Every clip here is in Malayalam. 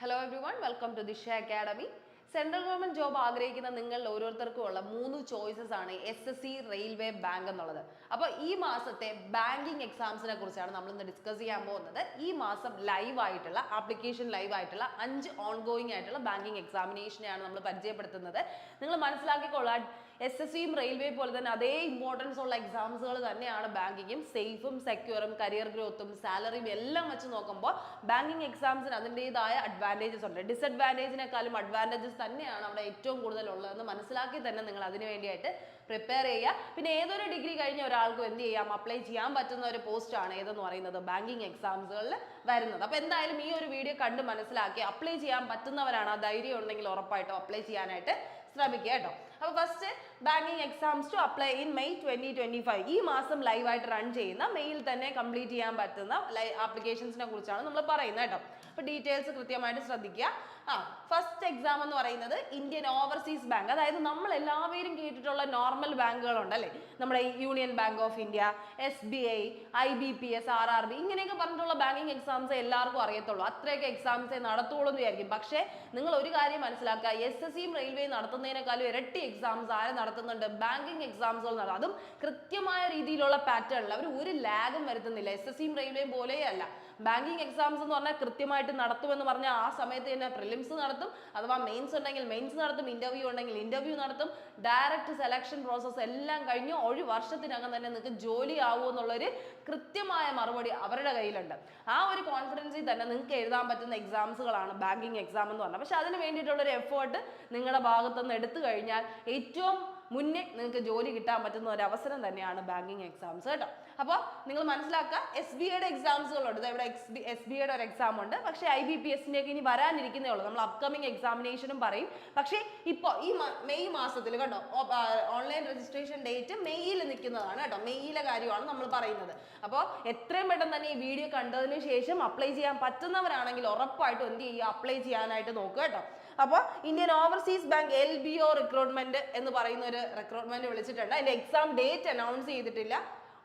Hello everyone, welcome to Disha Academy. Central government job ആഗ്രഹിക്കുന്ന നിങ്ങൾ ഓരോരുത്തർക്കും ഉള്ള 3 ചോയ്സസ് ആണ് SSC, റെയിൽവേ, ബാങ്ക് എന്നുള്ളത്. അപ്പോൾ ഈ മാസത്തെ ബാങ്കിങ് എക്സാംസിനെ കുറിച്ചാണ് നമ്മൾ ഇന്ന് ഡിസ്കസ് ചെയ്യാൻ പോകുന്നത്. ഈ മാസം ലൈവ് ആയിട്ടുള്ള ആപ്ലിക്കേഷൻ ലൈവ് ആയിട്ടുള്ള 5 ഓൺഗോയിങ് ആയിട്ടുള്ള ബാങ്കിങ് എക്സാമിനേഷനെയാണ് നമ്മൾ പരിചയപ്പെടുത്തുന്നത്. നിങ്ങൾ മനസ്സിലാക്കിക്കൊള്ളാൻ SSCയും റെയിൽവേ പോലെ തന്നെ അതേ ഇമ്പോർട്ടൻസ് ഉള്ള എക്സാംസുകൾ തന്നെയാണ് ബാങ്കിങ്ങും. സേഫും സെക്യൂറും കരിയർ ഗ്രോത്തും സാലറിയും എല്ലാം വെച്ച് നോക്കുമ്പോൾ ബാങ്കിങ് എക്സാംസിന് അതിൻ്റെതായ അഡ്വാൻറ്റേജസ് ഉണ്ട്. ഡിസഡ്വാൻറ്റേജിനെക്കാളും അഡ്വാൻറ്റേജസ് തന്നെയാണ് അവിടെ ഏറ്റവും കൂടുതൽ ഉള്ളതെന്ന് മനസ്സിലാക്കി തന്നെ നിങ്ങൾ അതിന് വേണ്ടിയിട്ട് പ്രിപ്പയർ ചെയ്യുക. പിന്നെ ഏതൊരു ഡിഗ്രി കഴിഞ്ഞ ഒരാൾക്കും എന്ത് ചെയ്യാം, അപ്ലൈ ചെയ്യാൻ പറ്റുന്ന ഒരു പോസ്റ്റാണ് ഏതെന്ന് പറയുന്നത് ബാങ്കിങ് എക്സാംസുകളിൽ വരുന്നത്. അപ്പോൾ എന്തായാലും ഈ ഒരു വീഡിയോ കണ്ട് മനസ്സിലാക്കി അപ്ലൈ ചെയ്യാൻ പറ്റുന്നവരാണ്, ആ ധൈര്യം ഉണ്ടെങ്കിൽ ഉറപ്പായിട്ടും അപ്ലൈ ചെയ്യാനായിട്ട് ശ്രമിക്കുക കേട്ടോ. അപ്പോൾ first banking exams to apply in May 2025 ഈ മാസം ലൈവായിട്ട് റൺ ചെയ്യുന്ന മെയിൽ തന്നെ കംപ്ലീറ്റ് ചെയ്യാൻ പറ്റുന്ന ആപ്ലിക്കേഷൻസിനെ കുറിച്ചാണ് നമ്മൾ പറയുന്നത് കേട്ടോ. അപ്പോൾ ഡീറ്റെയിൽസ് കൃത്യമായിട്ട് ശ്രദ്ധിക്കുക. ഫസ്റ്റ് എക്സാം എന്ന് പറയുന്നത് ഇന്ത്യൻ ഓവർസീസ് ബാങ്ക്, അതായത് നമ്മൾ എല്ലാവരും കേട്ടിട്ടുള്ള നോർമൽ ബാങ്കുകളുണ്ട് അല്ലേ, നമ്മുടെ union bank of India, SBI, IBPS, RRB ഇങ്ങനെയൊക്കെ പറഞ്ഞിട്ടുള്ള ബാങ്കിങ് എക്സാംസ് എല്ലാവർക്കും അറിയത്തുള്ളൂ. അത്രയൊക്കെ എക്സാംസേ നടത്തുള്ളൂ എന്ന് വിചാരിക്കും. പക്ഷേ നിങ്ങൾ ഒരു കാര്യം മനസ്സിലാക്കുക, SSCയും റെയിൽവേയും നടത്തുന്നതിനേക്കാളും ഇരട്ടി എക്സാംസ് ആരെ നടത്തുന്നുണ്ട്, ബാങ്കിങ് എക്സാംസുകൾ നടത്തും. അതും കൃത്യമായ രീതിയിലുള്ള പാറ്റേണിൽ അവർ ഒരു ലാഗും വരുത്തുന്നില്ല. SSCയും റെയിൽവേയും പോലെയല്ല. ബാങ്കിങ് എക്സാംസ് എന്ന് പറഞ്ഞാൽ കൃത്യമായിട്ട് നടത്തുമെന്ന് പറഞ്ഞാൽ ആ സമയത്ത് തന്നെ പ്രിലിംസ് നടത്തും, അഥവാ മെയിൻസ് ഉണ്ടെങ്കിൽ മെയിൻസ് നടത്തും, ഇന്റർവ്യൂ ഉണ്ടെങ്കിൽ ഇന്റർവ്യൂ നടത്തും. ഡയറക്റ്റ് സെലക്ഷൻ പ്രോസസ്സ് എല്ലാം കഴിഞ്ഞ് ഒരു വർഷത്തിനകം തന്നെ നിങ്ങൾക്ക് ജോലി ആവുമെന്നുള്ളൊരു കൃത്യമായ മറുപടി അവരുടെ കയ്യിലുണ്ട്. ആ ഒരു കോൺഫിഡൻസിൽ തന്നെ നിങ്ങൾക്ക് എഴുതാൻ പറ്റുന്ന എക്സാംസുകളാണ് ബാങ്കിങ് എക്സാം എന്ന് പറഞ്ഞാൽ. പക്ഷെ അതിന് വേണ്ടിയിട്ടുള്ളൊരു എഫേർട്ട് നിങ്ങളുടെ ഭാഗത്തുനിന്ന് എടുത്തു കഴിഞ്ഞാൽ ഏറ്റവും മുന്നേ നിങ്ങൾക്ക് ജോലി കിട്ടാൻ പറ്റുന്ന ഒരു അവസരം തന്നെയാണ് ബാങ്കിങ് എക്സാംസ് കേട്ടോ. അപ്പോൾ നിങ്ങൾ മനസ്സിലാക്കുക, SBIയുടെ എക്സാംസുകളുണ്ട്. ഇവിടെ SBIയുടെ ഒരു എക്സാം ഉണ്ട്. പക്ഷേ IBPSൻ്റെയൊക്കെ ഇനി വരാനിരിക്കുന്നേ ഉള്ളൂ. നമ്മൾ അപ്കമിങ് എക്സാമിനേഷനും പറയും. പക്ഷേ ഇപ്പോൾ ഈ മെയ് മാസത്തിൽ കേട്ടോ ഓൺലൈൻ രജിസ്ട്രേഷൻ ഡേറ്റ് മെയ്യിൽ നിൽക്കുന്നതാണ് കേട്ടോ. മെയ്യിലെ കാര്യമാണ് നമ്മൾ പറയുന്നത്. അപ്പോൾ എത്രയും പെട്ടെന്ന് തന്നെ ഈ വീഡിയോ കണ്ടതിന് ശേഷം അപ്ലൈ ചെയ്യാൻ പറ്റുന്നവരാണെങ്കിൽ ഉറപ്പായിട്ടും എന്ത് ചെയ്യുക, അപ്ലൈ ചെയ്യാനായിട്ട് നോക്കുക കേട്ടോ. അപ്പോൾ Indian overseas bank LBO recruitment എന്ന് പറയുന്ന ഒരു റിക്രൂട്ട്മെന്റ് വിളിച്ചിട്ടുണ്ട്. അതിന്റെ എക്സാം ഡേറ്റ് അനൗൺസ് ചെയ്തിട്ടില്ല,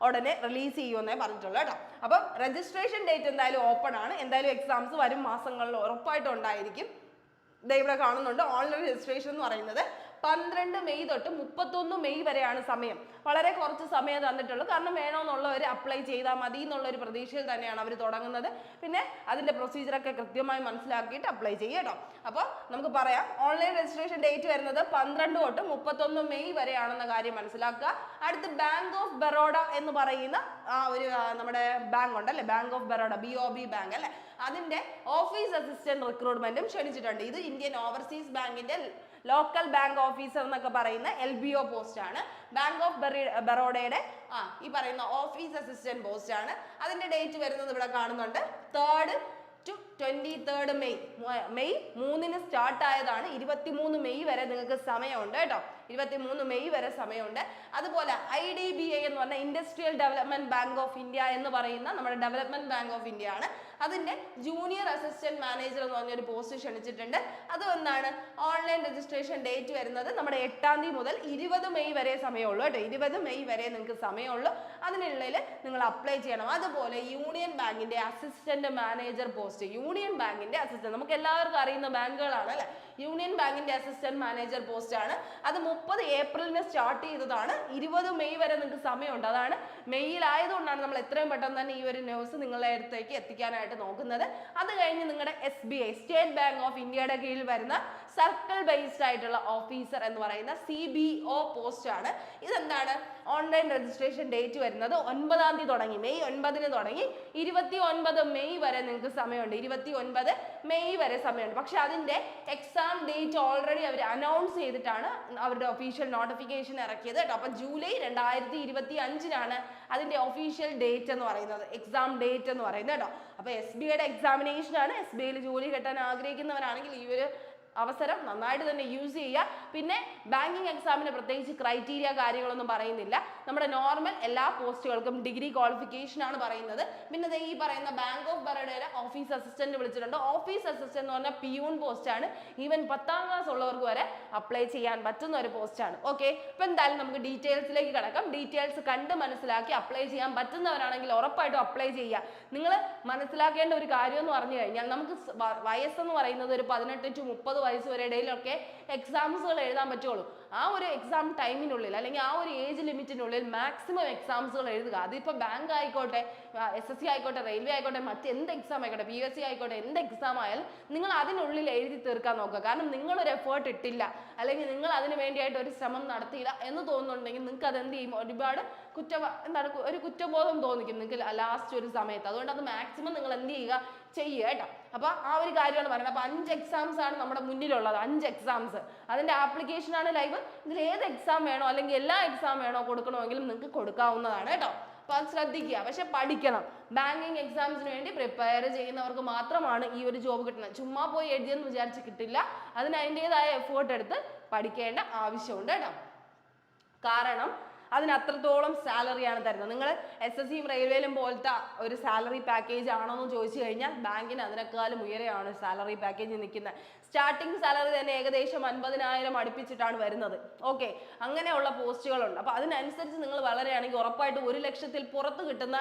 ഉടനെ റിലീസ് ചെയ്യുമെന്നേ പറഞ്ഞിട്ടുള്ളൂ കേട്ടോ. അപ്പം രജിസ്ട്രേഷൻ ഡേറ്റ് എന്തായാലും ഓപ്പൺ ആണ്. എന്തായാലും എക്സാംസ് വരും മാസങ്ങളിൽ ഉറപ്പായിട്ടും ഉണ്ടായിരിക്കും. ഇവിടെ കാണുന്നുണ്ട് ഓൺലൈൻ രജിസ്ട്രേഷൻ എന്ന് പറയുന്നത് 12 മെയ് തൊട്ട് 31 മെയ് വരെയാണ് സമയം. വളരെ കുറച്ച് സമയം തന്നിട്ടുള്ളൂ. കാരണം വേണമെന്നുള്ളവർ അപ്ലൈ ചെയ്താൽ മതി എന്നുള്ളൊരു പ്രതീക്ഷയിൽ തന്നെയാണ് അവർ തുടങ്ങുന്നത്. പിന്നെ അതിൻ്റെ പ്രൊസീജിയറൊക്കെ കൃത്യമായി മനസ്സിലാക്കിയിട്ട് അപ്ലൈ ചെയ്യുക കേട്ടോ. അപ്പോൾ നമുക്ക് പറയാം, ഓൺലൈൻ രജിസ്ട്രേഷൻ ഡേറ്റ് വരുന്നത് 12 തൊട്ട് 31 മെയ് വരെയാണെന്ന കാര്യം മനസ്സിലാക്കുക. അടുത്ത് ബാങ്ക് ഓഫ് ബറോഡ എന്ന് പറയുന്ന ആ ഒരു നമ്മുടെ ബാങ്ക് ഉണ്ടല്ലേ, bank of Baroda BOB bank അല്ലേ, അതിൻ്റെ ഓഫീസ് അസിസ്റ്റന്റ് റിക്രൂട്ട്മെന്റും ക്ഷണിച്ചിട്ടുണ്ട്. ഇത് ഇന്ത്യൻ ഓവർസീസ് ബാങ്കിന്റെ ലോക്കൽ ബാങ്ക് ഓഫീസർ എന്നൊക്കെ പറയുന്ന LBO പോസ്റ്റ് ആണ്. ബാങ്ക് ഓഫ് ബറോഡയുടെ ഈ പറയുന്ന ഓഫീസ് അസിസ്റ്റന്റ് പോസ്റ്റ് ആണ്. അതിന്റെ ഡേറ്റ് വരുന്നത് ഇവിടെ കാണുന്നുണ്ട്, 3rd to 23rd May 3-ന് start ആയതാണ്. 23 മെയ് വരെ നിങ്ങൾക്ക് സമയമുണ്ട് കേട്ടോ. 23 മെയ് വരെ സമയമുണ്ട്. അതുപോലെ IDBI എന്ന് പറഞ്ഞ industrial development bank of India എന്ന് പറയുന്ന നമ്മുടെ ഡെവലപ്മെന്റ് ബാങ്ക് ഓഫ് ഇന്ത്യ ആണ്. അതിന്റെ ജൂനിയർ അസിസ്റ്റന്റ് മാനേജർ എന്ന് പറഞ്ഞൊരു പോസ്റ്റ് ക്ഷണിച്ചിട്ടുണ്ട്. അത് എന്താണ്, ഓൺലൈൻ രജിസ്ട്രേഷൻ ഡേറ്റ് വരുന്നത് നമ്മുടെ 8-ാം തീയതി മുതൽ 20 മെയ് വരെ സമയമുള്ളൂ കേട്ടോ. 20 മെയ് വരെ നിങ്ങൾക്ക് സമയമുള്ളൂ. അതിനുള്ളിൽ നിങ്ങൾ അപ്ലൈ ചെയ്യണം. അതുപോലെ യൂണിയൻ ബാങ്കിന്റെ അസിസ്റ്റന്റ് മാനേജർ പോസ്റ്റ്, യൂണിയൻ ബാങ്കിന്റെ അസിസ്റ്റന്റ് നമുക്ക് എല്ലാവർക്കും അറിയുന്ന ബാങ്കുകളാണ് അല്ലെ. യൂണിയൻ ബാങ്കിന്റെ അസിസ്റ്റന്റ് മാനേജർ പോസ്റ്റ് ആണ്. അത് 30 ഏപ്രിലിന് സ്റ്റാർട്ട് ചെയ്തതാണ്. 20 മെയ് വരെ നിങ്ങൾക്ക് സമയമുണ്ട്. അതാണ് മെയ്യിലായതുകൊണ്ടാണ് നമ്മൾ എത്രയും പെട്ടെന്ന് തന്നെ ഈ ഒരു ന്യൂസ് നിങ്ങളുടെ അടുത്തേക്ക് എത്തിക്കാനായിട്ട് നോക്കുന്നത്. അത് കഴിഞ്ഞ് നിങ്ങളുടെ SBI സ്റ്റേറ്റ് ബാങ്ക് ഓഫ് ഇന്ത്യയുടെ കീഴിൽ വരുന്ന സർക്കിൾ ബേസ്ഡ് ആയിട്ടുള്ള ഓഫീസർ എന്ന് പറയുന്ന CBO പോസ്റ്റ് ആണ്. ഇതെന്താണ്, ഓൺലൈൻ രജിസ്ട്രേഷൻ ഡേറ്റ് വരുന്നത് 9-ാം തീയതി തുടങ്ങി, മെയ് 9-ന് തുടങ്ങി 29 മെയ് വരെ നിങ്ങൾക്ക് സമയമുണ്ട്. 29 മെയ് വരെ സമയമുണ്ട്. പക്ഷെ അതിന്റെ എക്സാം ഡേറ്റ് ഓൾറെഡി അവർ അനൗൺസ് ചെയ്തിട്ടാണ് അവരുടെ ഒഫീഷ്യൽ നോട്ടിഫിക്കേഷൻ ഇറക്കിയത് കേട്ടോ. അപ്പൊ ജൂലൈ 2025-നാണ് അതിന്റെ ഒഫീഷ്യൽ ഡേറ്റ് എന്ന് പറയുന്നത്, എക്സാം ഡേറ്റ് എന്ന് പറയുന്നത് കേട്ടോ. അപ്പൊ SBIയുടെ എക്സാമിനേഷൻ ആണ്. SBIയിൽ ജോലി കിട്ടാൻ ആഗ്രഹിക്കുന്നവരാണെങ്കിൽ ഈ ഒരു അവസരം നന്നായിട്ട് തന്നെ യൂസ് ചെയ്യുക. പിന്നെ ബാങ്കിങ് എക്സാമിന് പ്രത്യേകിച്ച് ക്രൈറ്റീരിയ കാര്യങ്ങളൊന്നും പറയുന്നില്ല. നമ്മുടെ നോർമൽ എല്ലാ പോസ്റ്റുകൾക്കും ഡിഗ്രി ക്വാളിഫിക്കേഷൻ ആണ് പറയുന്നത്. പിന്നെ ഈ പറയുന്ന ബാങ്ക് ഓഫ് ബറോഡയുടെ ഓഫീസ് അസിസ്റ്റന്റ് വിളിച്ചിട്ടുണ്ട്. ഓഫീസ് അസിസ്റ്റന്റ് എന്ന് പറഞ്ഞാൽ പിയൂൺ പോസ്റ്റ് ആണ്. ഈവൻ 10ാം ക്ലാസ് ഉള്ളവർക്ക് വരെ അപ്ലൈ ചെയ്യാൻ പറ്റുന്ന ഒരു പോസ്റ്റ് ആണ്. ഓക്കെ, അപ്പൊ എന്തായാലും നമുക്ക് ഡീറ്റെയിൽസിലേക്ക് കിടക്കാം. ഡീറ്റെയിൽസ് കണ്ട് മനസ്സിലാക്കി അപ്ലൈ ചെയ്യാൻ പറ്റുന്നവരാണെങ്കിൽ ഉറപ്പായിട്ടും അപ്ലൈ ചെയ്യുക. നിങ്ങൾ മനസ്സിലാക്കേണ്ട ഒരു കാര്യം എന്ന് പറഞ്ഞു കഴിഞ്ഞാൽ നമുക്ക് വയസ്സെന്ന് പറയുന്നത് ഒരു 18 to 30 വയസ്സ് വരെ ഇടയിലൊക്കെ എക്സാംസുകൾ എഴുതാൻ പറ്റുള്ളൂ. ആ ഒരു എക്സാം ടൈമിനുള്ളിൽ അല്ലെങ്കിൽ ആ ഒരു ഏജ് ലിമിറ്റിനുള്ളിൽ മാക്സിമം എക്സാംസുകൾ എഴുതുക. അതിപ്പോൾ ബാങ്ക് ആയിക്കോട്ടെ, SSC ആയിക്കോട്ടെ, റെയിൽവേ ആയിക്കോട്ടെ, മറ്റെന്ത് എക്സാം ആയിക്കോട്ടെ, PSC ആയിക്കോട്ടെ, എന്ത് എക്സാം ആയാലും നിങ്ങൾ അതിനുള്ളിൽ എഴുതി തീർക്കാൻ നോക്കുക. കാരണം നിങ്ങളൊരു എഫേർട്ട് ഇട്ടില്ല അല്ലെങ്കിൽ നിങ്ങൾ അതിന് വേണ്ടിയായിട്ട് ഒരു ശ്രമം നടത്തിയില്ല എന്ന് തോന്നുന്നുണ്ടെങ്കിൽ നിങ്ങൾക്ക് അത് എന്ത് ചെയ്യും, ഒരുപാട് ഒരു കുറ്റബോധം തോന്നിക്കും നിങ്ങൾക്ക് ലാസ്റ്റ് ഒരു സമയത്ത്. അതുകൊണ്ട് അത് മാക്സിമം നിങ്ങൾ എന്ത് ചെയ്യുക കേട്ടോ. അപ്പൊ ആ ഒരു കാര്യമാണ് പറയുന്നത്. അപ്പൊ 5 എക്സാംസ് ആണ് നമ്മുടെ മുന്നിലുള്ളത്. 5 എക്സാംസ്, അതിന്റെ ആപ്ലിക്കേഷൻ ആണ് ലൈവ്. ഇതിൽ ഏത് എക്സാം വേണോ അല്ലെങ്കിൽ എല്ലാ എക്സാം വേണോ കൊടുക്കണമെങ്കിലും നിങ്ങൾക്ക് കൊടുക്കാവുന്നതാണ് കേട്ടോ. അപ്പൊ അത് ശ്രദ്ധിക്കുക. പക്ഷെ പഠിക്കണം. ബാങ്കിങ് എക്സാംസിന് വേണ്ടി പ്രിപ്പയർ ചെയ്യുന്നവർക്ക് മാത്രമാണ് ഈ ഒരു ജോബ് കിട്ടുന്നത്. ചുമ്മാ പോയി എഴുതിയെന്ന് വിചാരിച്ച് കിട്ടില്ല. അതിന് അതിൻ്റെതായ എഫേർട്ട് എടുത്ത് പഠിക്കേണ്ട ആവശ്യമുണ്ട് കേട്ടോ. കാരണം അതിന് അത്രത്തോളം സാലറിയാണ് തരുന്നത്. നിങ്ങൾ SSCയും റെയിൽവേയിലും പോലത്തെ ഒരു സാലറി പാക്കേജ് ആണോ എന്ന് ചോദിച്ചു കഴിഞ്ഞാൽ ബാങ്കിന് അതിനേക്കാളും ഉയരെയാണ് സാലറി പാക്കേജ് നിൽക്കുന്നത്. സ്റ്റാർട്ടിംഗ് സാലറി തന്നെ ഏകദേശം 50,000 അടുപ്പിച്ചിട്ടാണ് വരുന്നത്. ഓക്കെ, അങ്ങനെയുള്ള പോസ്റ്റുകളുണ്ട്. അപ്പോൾ അതിനനുസരിച്ച് നിങ്ങൾ വളരെയാണെങ്കിൽ ഉറപ്പായിട്ട് 1 ലക്ഷത്തിൽ പുറത്ത് കിട്ടുന്ന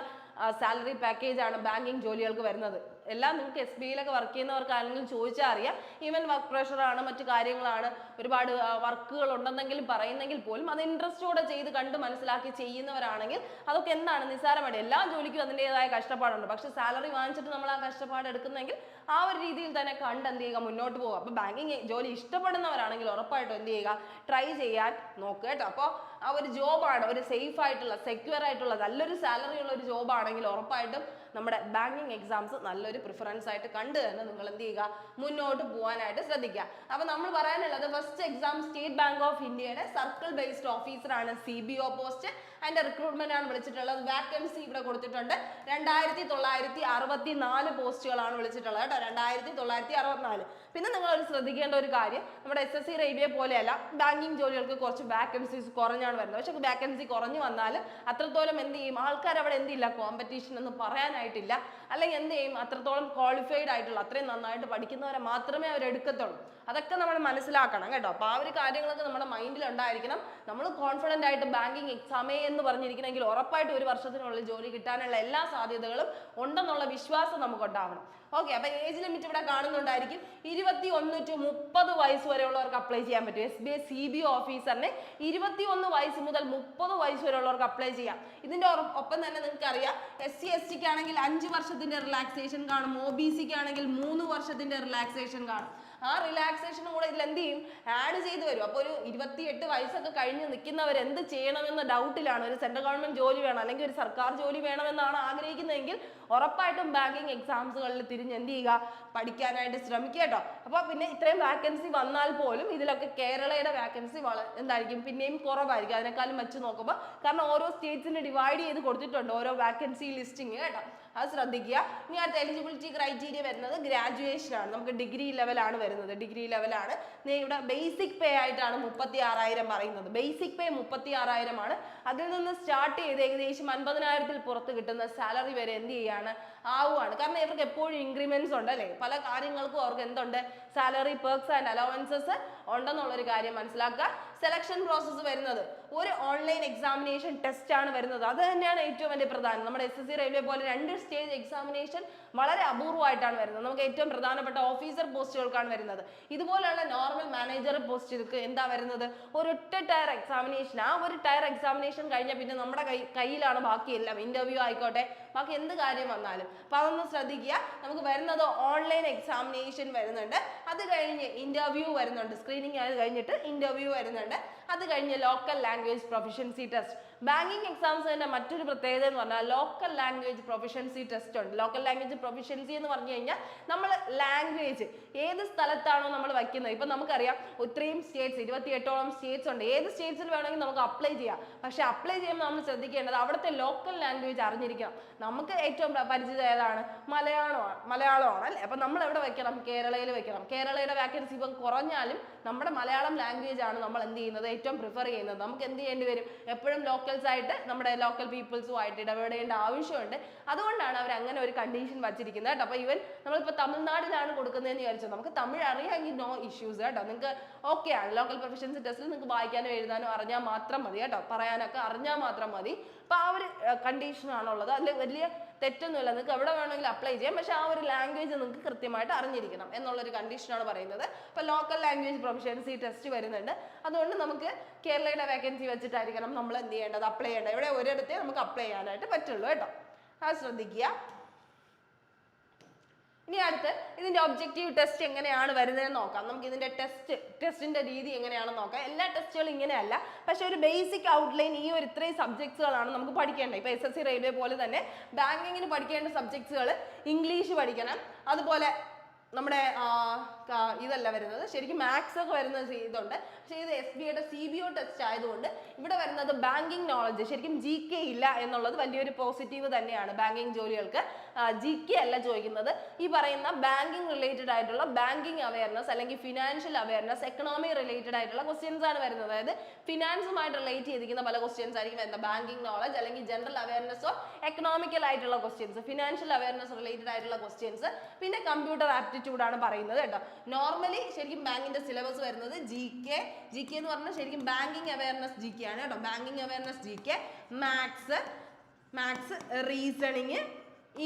സാലറി പാക്കേജ് ആണ് ബാങ്കിങ് ജോലികൾക്ക് വരുന്നത്. എല്ലാം നിങ്ങൾക്ക് SBIയിലൊക്കെ വർക്ക് ചെയ്യുന്നവർക്കാണെങ്കിൽ ചോദിച്ചാൽ അറിയാം. ഈവൻ വർക്ക് പ്രഷറാണ്, മറ്റു കാര്യങ്ങളാണ്, ഒരുപാട് വർക്കുകൾ ഉണ്ടെന്നെങ്കിലും പറയുന്നെങ്കിൽ പോലും അത് ഇൻട്രസ്റ്റോടെ ചെയ്ത് കണ്ട് മനസ്സിലാക്കി ചെയ്യുന്നവരാണെങ്കിൽ അതൊക്കെ എന്താണ് നിസ്സാരമായിട്ട്. എല്ലാ ജോലിക്കും അതിൻ്റെതായ കഷ്ടപ്പാടുണ്ട്. പക്ഷെ സാലറി വാങ്ങിച്ചിട്ട് നമ്മൾ ആ കഷ്ടപ്പാട് എടുക്കുന്നെങ്കിൽ ആ ഒരു രീതിയിൽ തന്നെ കണ്ട് എന്ത് ചെയ്യുക, മുന്നോട്ട് പോകുക. അപ്പോൾ ബാങ്കിങ് ജോലി ഇഷ്ടപ്പെടുന്നവരാണെങ്കിൽ ഉറപ്പായിട്ടും എന്ത് ചെയ്യുക, ട്രൈ ചെയ്യാൻ നോക്കുക കേട്ടോ. അപ്പോൾ ആ ഒരു ജോബാണ് ഒരു സേഫ് ആയിട്ടുള്ള, സെക്യൂർ ആയിട്ടുള്ള, നല്ലൊരു സാലറി ഉള്ള ഒരു ജോബാണെങ്കിൽ ഉറപ്പായിട്ടും നമ്മുടെ ബാങ്കിങ് എക്സാംസ് നല്ലൊരു പ്രിഫറൻസ് ആയിട്ട് കണ്ട് തന്നെ നിങ്ങൾ എന്ത് ചെയ്യുക, മുന്നോട്ട് പോകാനായിട്ട് ശ്രദ്ധിക്കുക. അപ്പൊ നമ്മൾ പറയാനുള്ളത് first exam state bank of ഇന്ത്യയുടെ സർക്കിൾ ബേസ്ഡ് ഓഫീസറാണ് CBO പോസ്റ്റ്. അതിന്റെ റിക്രൂട്ട്മെന്റ് ആണ് വിളിച്ചിട്ടുള്ളത്. വാക്കൻസി ഇവിടെ കൊടുത്തിട്ടുണ്ട്. 2964 പോസ്റ്റുകളാണ് വിളിച്ചിട്ടുള്ളത് കേട്ടോ. 2964. പിന്നെ നിങ്ങൾ ശ്രദ്ധിക്കേണ്ട ഒരു കാര്യം, നമ്മുടെ SSC റെയിൽവേ പോലെയല്ല, ബാങ്കിങ് ജോലികൾക്ക് കുറച്ച് വാക്കൻസീസ് കുറഞ്ഞാണ് വരുന്നത്. പക്ഷെ വാക്കൻസി കുറഞ്ഞു വന്നാൽ അത്രത്തോളം എന്ത് ചെയ്യും, ആൾക്കാർ അവിടെ എന്തില്ല, കോമ്പറ്റീഷൻ എന്ന് പറയാനായിട്ടില്ല. അല്ലെങ്കിൽ എന്ത് ചെയ്യും, അത്രത്തോളം ക്വാളിഫൈഡ് ആയിട്ടുള്ള, അത്രയും നന്നായിട്ട് പഠിക്കുന്നവരെ മാത്രമേ അവർ എടുക്കത്തുള്ളൂ. അതൊക്കെ നമ്മൾ മനസ്സിലാക്കണം കേട്ടോ. അപ്പോൾ ആ ഒരു കാര്യങ്ങളൊക്കെ നമ്മുടെ മൈൻഡിൽ ഉണ്ടായിരിക്കണം. നമ്മൾ കോൺഫിഡൻ്റ് ആയിട്ട് ബാങ്കിങ് എക്സാമേ എന്ന് പറഞ്ഞിരിക്കണമെങ്കിൽ ഉറപ്പായിട്ട് 1 വർഷത്തിനുള്ളിൽ ജോലി കിട്ടാനുള്ള എല്ലാ സാധ്യതകളും ഉണ്ടെന്നുള്ള വിശ്വാസം നമുക്ക് ഉണ്ടാവണം. ഓക്കെ, അപ്പൊ ഏജ് ലിമിറ്റ് ഇവിടെ കാണുന്നുണ്ടായിരിക്കും. 21 to 30 വയസ്സ് വരെയുള്ളവർക്ക് അപ്ലൈ ചെയ്യാൻ പറ്റും. SBI CBO ഓഫീസറിനെ 21 വയസ്സ് മുതൽ 30 വയസ്സ് വരെയുള്ളവർക്ക് അപ്ലൈ ചെയ്യാം. ഇതിന്റെ ഒപ്പം തന്നെ നിങ്ങൾക്ക് അറിയാം, SC STക്ക് ആണെങ്കിൽ 5 വർഷത്തിന്റെ റിലാക്സേഷൻ കാണും. OBCക്ക് ആണെങ്കിൽ 3 വർഷത്തിന്റെ റിലാക്സേഷൻ കാണും. ആ റിലാക്സേഷനും കൂടെ ഇതിൽ എന്ത് ചെയ്യും, ആഡ് ചെയ്ത് വരും. അപ്പോൾ ഒരു 28 വയസ്സൊക്കെ കഴിഞ്ഞ് നിൽക്കുന്നവർ എന്ത് ചെയ്യണമെന്ന ഡൗട്ടിലാണ്. ഒരു സെൻട്രൽ ഗവൺമെന്റ് ജോലി വേണം അല്ലെങ്കിൽ ഒരു സർക്കാർ ജോലി വേണമെന്നാണ് ആഗ്രഹിക്കുന്നതെങ്കിൽ ഉറപ്പായിട്ടും ബാങ്കിങ് എക്സാംസുകളിൽ തിരിഞ്ഞ് എന്ത് ചെയ്യുക, പഠിക്കാനായിട്ട് ശ്രമിക്കുക കേട്ടോ. അപ്പോൾ പിന്നെ ഇത്രയും വാക്കൻസി വന്നാൽ പോലും ഇതിലൊക്കെ കേരളയുടെ വാക്കൻസി എന്തായിരിക്കും, പിന്നെയും കുറവായിരിക്കും അതിനേക്കാളും വെച്ച് നോക്കുമ്പോൾ. കാരണം ഓരോ സ്റ്റേറ്റ്സിന് ഡിവൈഡ് ചെയ്ത് കൊടുത്തിട്ടുണ്ട് ഓരോ വാക്കൻസി ലിസ്റ്റിങ് കേട്ടോ. അത് ശ്രദ്ധിക്കുക. ഇനി അടുത്ത എലിജിബിലിറ്റി ക്രൈറ്റീരിയ വരുന്നത് ഗ്രാജുവേഷൻ ആണ്. നമുക്ക് ഡിഗ്രി ലെവലാണ് വരുന്നത്. ഡിഗ്രി ലെവലാണ്. ഇവിടെ ബേസിക് പേ ആയിട്ടാണ് 36,000 പറയുന്നത്. ബേസിക് പേ 36,000 ആണ്. അതിൽ നിന്ന് സ്റ്റാർട്ട് ചെയ്ത് ഏകദേശം 50,000 പുറത്ത് കിട്ടുന്ന സാലറി വരെ എന്ത് ചെയ്യാണ്, ആവുകയാണ്. കാരണം ഇവർക്ക് എപ്പോഴും ഇൻക്രിമെന്റ്സ് ഉണ്ട് അല്ലേ, പല കാര്യങ്ങൾക്കും അവർക്ക് എന്തുണ്ട്, സാലറി പെർക്സ് ആൻഡ് അലവൻസസ് ഉണ്ടെന്നുള്ളൊരു കാര്യം മനസ്സിലാക്കുക. സെലക്ഷൻ പ്രോസസ്സ് വരുന്നത് ഒരു ഓൺലൈൻ എക്സാമിനേഷൻ ടെസ്റ്റ് ആണ് വരുന്നത്. അത് തന്നെയാണ് ഏറ്റവും വലിയ പ്രധാനം. നമ്മുടെ SSC റെയിൽവേ പോലെ 2 സ്റ്റേജ് എക്സാമിനേഷൻ വളരെ അപൂർവമായിട്ടാണ് വരുന്നത്. നമുക്ക് ഏറ്റവും പ്രധാനപ്പെട്ട ഓഫീസർ പോസ്റ്റുകൾക്കാണ് വരുന്നത്. ഇതുപോലെയുള്ള നോർമൽ മാനേജർ പോസ്റ്റുകൾക്ക് എന്താ വരുന്നത്, ഒരൊറ്റ ടയർ എക്സാമിനേഷൻ. ആ ഒരു ടയർ എക്സാമിനേഷൻ കഴിഞ്ഞാൽ പിന്നെ നമ്മുടെ കയ്യിലാണ് ബാക്കിയെല്ലാം. ഇന്റർവ്യൂ ആയിക്കോട്ടെ, ബാക്കി എന്ത് കാര്യം വന്നാലും. അപ്പൊ അതൊന്ന് ശ്രദ്ധിക്കുക. നമുക്ക് വരുന്നത് ഓൺലൈൻ എക്സാമിനേഷൻ വരുന്നുണ്ട്. അത് കഴിഞ്ഞ് ഇന്റർവ്യൂ വരുന്നുണ്ട്. സ്ക്രീനിങ് അത് കഴിഞ്ഞിട്ട് ഇന്റർവ്യൂ വരുന്നുണ്ട്. അത് കഴിഞ്ഞ് local language proficiency test. Banking എക്സാംസിന്റെ മറ്റൊരു പ്രത്യേകത എന്ന് പറഞ്ഞാൽ ലോക്കൽ ലാംഗ്വേജ് പ്രൊഫിഷ്യൻസി ടെസ്റ്റ് ഉണ്ട്. ലോക്കൽ ലാംഗ്വേജ് പ്രൊഫിഷ്യൻസി എന്ന് പറഞ്ഞു കഴിഞ്ഞാൽ നമ്മൾ ലാംഗ്വേജ് ഏത് സ്ഥലത്താണോ നമ്മൾ വയ്ക്കുന്നത്. ഇപ്പൊ നമുക്കറിയാം ഇത്രയും സ്റ്റേറ്റ്സ് 28ഓളം സ്റ്റേറ്റ്സ് ഉണ്ട്. ഏത് സ്റ്റേറ്റ്സിൽ വേണമെങ്കിൽ നമുക്ക് അപ്ലൈ ചെയ്യാം. പക്ഷെ അപ്ലൈ ചെയ്യുമ്പോൾ നമ്മൾ ശ്രദ്ധിക്കേണ്ടത് അവിടുത്തെ ലോക്കൽ ലാംഗ്വേജ് അറിഞ്ഞിരിക്കണം. നമുക്ക് ഏറ്റവും പരിചിതം ഏതാണ്? മലയാളമാണ് അല്ലെ. അപ്പൊ നമ്മൾ എവിടെ വെക്കണം? കേരളയിൽ വെക്കണം. കേരളയുടെ വാക്കൻസി ഇപ്പം കുറഞ്ഞാലും നമ്മുടെ മലയാളം ലാംഗ്വേജ് ആണ് നമ്മൾ എന്ത് ചെയ്യുന്നത്? ഏറ്റവും പ്രിഫർ ചെയ്യുന്നത്. നമുക്ക് എന്ത് ചെയ്യേണ്ടി വരും? എപ്പോഴും ലോക്കൽസ് ആയിട്ട് നമ്മുടെ ലോക്കൽ പീപ്പിൾസുമായിട്ട് ഇടപെടേണ്ട ആവശ്യമുണ്ട്. അതുകൊണ്ടാണ് അവർ അങ്ങനെ ഒരു കണ്ടീഷൻ വച്ചിരിക്കുന്നത് കേട്ടോ. അപ്പൊ ഇവൻ നമ്മളിപ്പോൾ തമിഴ്നാടിലാണ് കൊടുക്കുന്നതെന്ന് വിചാരിച്ചു, നമുക്ക് തമിഴ് അറിയാമെങ്കിൽ നോ ഇഷ്യൂസ് കേട്ടോ. നിങ്ങൾക്ക് ഓക്കെ ആണ്. ലോക്കൽ പ്രൊഫഷൻസി ടെസ്റ്റിൽ നിങ്ങൾക്ക് വായിക്കാനോ എഴുതാനോ അറിഞ്ഞാൽ മാത്രം മതി കേട്ടോ. പറയാനൊക്കെ അറിഞ്ഞാൽ മാത്രം മതി. അപ്പൊ ആ ഒരു കണ്ടീഷനാണുള്ളത്. അതിൽ വലിയ തെറ്റൊന്നുമില്ല. നിങ്ങൾക്ക് എവിടെ വേണമെങ്കിലും അപ്ലൈ ചെയ്യാം. പക്ഷെ ആ ഒരു ലാംഗ്വേജ് നിങ്ങൾക്ക് കൃത്യമായിട്ട് അറിഞ്ഞിരിക്കണം എന്നുള്ളൊരു കണ്ടീഷനാണ് പറയുന്നത്. അപ്പൊ ലോക്കൽ ലാംഗ്വേജ് പ്രൊഫഷൻസി ടെസ്റ്റ് വരുന്നുണ്ട്. അതുകൊണ്ട് നമുക്ക് കേരളയുടെ വേക്കൻസി വെച്ചിട്ടായിരിക്കണം നമ്മൾ എന്ത് ചെയ്യേണ്ടത്? അപ്ലൈ ചെയ്യേണ്ടത്. ഇവിടെ ഒരിടത്തേ നമുക്ക് അപ്ലൈ ചെയ്യാനായിട്ട് പറ്റുള്ളൂ കേട്ടോ. അത് ശ്രദ്ധിക്കുക. ഇനി അടുത്ത് ഇതിന്റെ ഒബ്ജക്റ്റീവ് ടെസ്റ്റ് എങ്ങനെയാണ് വരുന്നതെന്ന് നോക്കാം. നമുക്ക് ഇതിന്റെ ടെസ്റ്റിന്റെ രീതി എങ്ങനെയാണെന്ന് നോക്കാം. എല്ലാ ടെസ്റ്റുകളും ഇങ്ങനെയല്ല, പക്ഷെ ഒരു ബേസിക് ഔട്ട്ലൈൻ ഈ ഒരു ഇത്രയും സബ്ജക്ട്സുകളാണ് നമുക്ക് പഠിക്കേണ്ടത്. ഇപ്പൊ SSC റെയിൽവേ പോലെ തന്നെ ബാങ്കിങ്ങിന് പഠിക്കേണ്ട സബ്ജക്ട്സുകൾ ഇംഗ്ലീഷ് പഠിക്കണം. അതുപോലെ നമ്മുടെ ഇതല്ല വരുന്നത്, ശരിക്കും മാത്സ് ഒക്കെ വരുന്ന ഇതുണ്ട്. പക്ഷേ ഇത് SBIയുടെ CBO ടെസ്റ്റ് ആയതുകൊണ്ട് ഇവിടെ വരുന്നത് ബാങ്കിങ് നോളജ്, ശരിക്കും GK ഇല്ല എന്നുള്ളത് വലിയൊരു പോസിറ്റീവ് തന്നെയാണ്. ബാങ്കിങ് ജോലികൾക്ക് GK അല്ല ചോദിക്കുന്നത്. ഈ പറയുന്ന ബാങ്കിങ് റിലേറ്റഡ് ആയിട്ടുള്ള ബാങ്കിങ് അവയർനെസ് അല്ലെങ്കിൽ ഫിനാൻഷ്യൽ അവയർനെസ്, എക്കണോമി റിലേറ്റഡ് ആയിട്ടുള്ള ക്വസ്റ്റ്യൻസ് ആണ് വരുന്നത്. അതായത് ഫിനാൻസുമായിട്ട് റിലേറ്റ് ചെയ്തിരിക്കുന്ന പല ക്വസ്റ്റ്യൻസ് ആയിരിക്കും വരുന്നത്. ബാങ്കിങ് നോളജ് അല്ലെങ്കിൽ ജനറൽ അവയർനെസ് ഓർ എക്കണോമിക്കൽ ആയിട്ടുള്ള ക്വസ്റ്റ്യൻസ്, ഫിനാൻഷ്യൽ അവയർനെസ് റിലേറ്റഡ് ആയിട്ടുള്ള ക്വസ്റ്റ്യൻസ്, പിന്നെ കമ്പ്യൂട്ടർ ആപ്റ്റിറ്റ്യൂഡ് ആണ് പറയുന്നത് കേട്ടോ. നോർമലി ശരിക്കും ബാങ്കിന്റെ സിലബസ് വരുന്നത് GK എന്ന് പറഞ്ഞാൽ ശരിക്കും ബാങ്കിങ് അവയർനെസ് GK ആണ് കേട്ടോ. Banking awareness GK, maths, reasoning,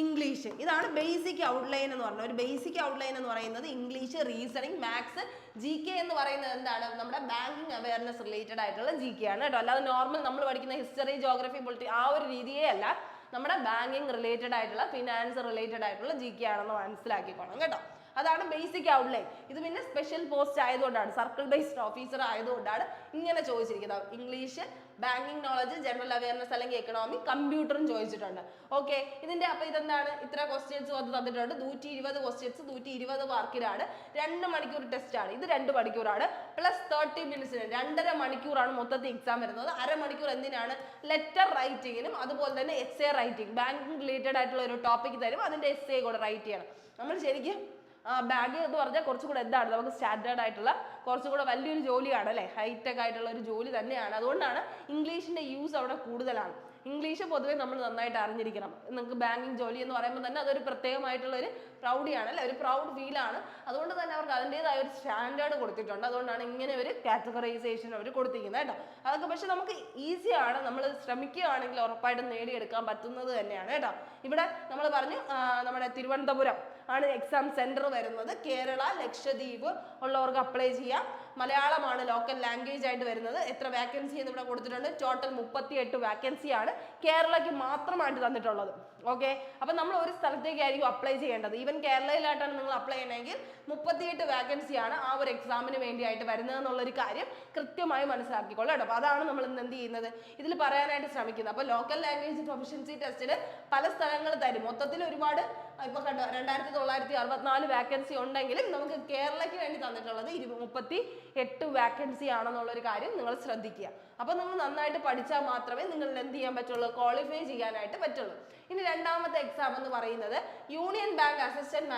English. ഇതാണ് ബേസിക് ഔട്ട്ലൈൻ എന്ന് പറഞ്ഞത്. ഒരു ബേസിക് ഔട്ട്ലൈൻ എന്ന് പറയുന്നത് ഇംഗ്ലീഷ്, റീസണിങ്, മാത്സ്, GK എന്ന് പറയുന്നത് എന്താണ്? നമ്മുടെ ബാങ്കിങ് അവയർനെസ് റിലേറ്റഡ് ആയിട്ടുള്ള GK ആണ് കേട്ടോ. അല്ലാതെ നോർമൽ നമ്മൾ പഠിക്കുന്ന ഹിസ്റ്ററി, ജോഗ്രഫി, പൊളിറ്റി ആ ഒരു രീതിയേ അല്ല. നമ്മുടെ ബാങ്കിങ് റിലേറ്റഡ് ആയിട്ടുള്ള ഫിനാൻസ് റിലേറ്റഡ് ആയിട്ടുള്ള GK ആണെന്ന് മനസ്സിലാക്കിക്കോണം കേട്ടോ. അതാണ് ബേസിക് ഔട്ട്ലൈൻ. ഇത് പിന്നെ സ്പെഷ്യൽ പോസ്റ്റ് ആയതുകൊണ്ടാണ്, സർക്കിൾ ബേസ്ഡ് ഓഫീസർ ആയതുകൊണ്ടാണ് ഇങ്ങനെ ചോദിച്ചിരിക്കുന്നത്. English, banking knowledge, general awareness അല്ലെങ്കിൽ എക്കണോമി, കമ്പ്യൂട്ടറും ചോദിച്ചിട്ടുണ്ട്. ഓക്കെ, ഇതിന്റെ അപ്പൊ ഇതെന്താണ്? ഇത്ര ക്വസ്റ്റ്യൻസ് വന്ന് തന്നിട്ടുണ്ട്. 120 ക്വസ്റ്റ്യൻസ് 120 മാർക്കിലാണ്. 2 മണിക്കൂർ ടെസ്റ്റ് ആണ്. ഇത് 2 മണിക്കൂറാണ് പ്ലസ് 30 മിനിറ്റ്സിന് 2.5 മണിക്കൂറാണ് മൊത്തത്തിൽ എക്സാം വരുന്നത്. അരമണിക്കൂർ എന്തിനാണ്? ലെറ്റർ റൈറ്റിങ്ങിനും അതുപോലെ തന്നെ essay റൈറ്റിംഗ്. ബാങ്കിങ് റിലേറ്റഡ് ആയിട്ടുള്ള ഒരു ടോപ്പിക് തരും, അതിന്റെ essay കൂടെ റൈറ്റ് ചെയ്യണം. നമ്മൾ ശരിക്കും ബാങ്ക് എന്ന് പറഞ്ഞാൽ കുറച്ചുകൂടെ എന്താണ്, നമുക്ക് സ്റ്റാൻഡേർഡ് ആയിട്ടുള്ള കുറച്ചുകൂടെ വലിയൊരു ജോലിയാണ് അല്ലേ, ഹൈടെക് ആയിട്ടുള്ള ഒരു ജോലി തന്നെയാണ്. അതുകൊണ്ടാണ് ഇംഗ്ലീഷിന്റെ യൂസ് അവിടെ കൂടുതലാണ്. ഇംഗ്ലീഷ് പൊതുവെ നമ്മൾ നന്നായിട്ട് അറിഞ്ഞിരിക്കണം. നിങ്ങൾക്ക് ബാങ്കിങ് ജോലി എന്ന് പറയുമ്പോൾ തന്നെ അതൊരു പ്രത്യേകമായിട്ടുള്ള ഒരു പ്രൗഡിയാണ് അല്ലേ, ഒരു പ്രൗഡ് ഫീലാണ്. അതുകൊണ്ട് തന്നെ അവർക്ക് അതിൻ്റെതായ ഒരു സ്റ്റാൻഡേർഡ് കൊടുത്തിട്ടുണ്ട്. അതുകൊണ്ടാണ് ഇങ്ങനെ ഒരു കാറ്റഗറൈസേഷൻ അവർ കൊടുത്തിരിക്കുന്നത് കേട്ടോ. അതൊക്കെ പക്ഷെ നമുക്ക് ഈസിയാണ്, നമ്മൾ ശ്രമിക്കുകയാണെങ്കിൽ ഉറപ്പായിട്ടും നേടിയെടുക്കാൻ പറ്റുന്നത് തന്നെയാണ് കേട്ടോ. ഇവിടെ നമ്മൾ പറഞ്ഞു നമ്മുടെ തിരുവനന്തപുരം ആണ് എക്സാം സെന്റർ വരുന്നത്. കേരള, ലക്ഷദ്വീപ് ഉള്ളവർക്ക് അപ്ലൈ ചെയ്യാം. മലയാളമാണ് ലോക്കൽ ലാംഗ്വേജ് ആയിട്ട് വരുന്നത്. എത്ര വാക്കൻസി എന്ന് ഇവിടെ കൊടുത്തിട്ടുണ്ട്? ടോട്ടൽ 38 വാക്കൻസിയാണ് കേരളയ്ക്ക് മാത്രമായിട്ട് തന്നിട്ടുള്ളത്. ഓക്കെ, അപ്പൊ നമ്മൾ ഒരു സ്ഥലത്തേക്കായിരിക്കും അപ്ലൈ ചെയ്യേണ്ടത്. ഈവൻ കേരളയിലായിട്ടാണ് നിങ്ങൾ അപ്ലൈ ചെയ്യണമെങ്കിൽ 38 വാക്കൻസിയാണ് ആ ഒരു എക്സാമിന് വേണ്ടിയായിട്ട് വരുന്നത് എന്നുള്ളൊരു കാര്യം കൃത്യമായി മനസ്സിലാക്കിക്കൊള്ളാം കേട്ടോ. അപ്പൊ അതാണ് നമ്മൾ ഇന്ന് എന്ത് ചെയ്യുന്നത്, ഇതിൽ പറയാനായിട്ട് ശ്രമിക്കുന്നത്. അപ്പൊ ലോക്കൽ ലാംഗ്വേജ് പ്രൊഫഷൻസി ടെസ്റ്റിന് പല സ്ഥലങ്ങൾ തരും. മൊത്തത്തിൽ ഒരുപാട് ഇപ്പൊ കണ്ടോ 2964 വാക്കൻസി ഉണ്ടെങ്കിലും നമുക്ക് കേരളയ്ക്ക് വേണ്ടി തന്നിട്ടുള്ളത് 38 വാക്കൻസി ആണെന്നുള്ളൊരു കാര്യം നിങ്ങൾ ശ്രദ്ധിക്കുക. അപ്പൊ നിങ്ങൾ നന്നായിട്ട് പഠിച്ചാൽ മാത്രമേ നിങ്ങൾ എന്ത് ചെയ്യാൻ പറ്റുള്ളൂ, ക്വാളിഫൈ ചെയ്യാനായിട്ട് പറ്റുള്ളൂ. ഇനി രണ്ടാമത്തെ എക്സാം എന്ന് പറയുന്നത് union bank assistant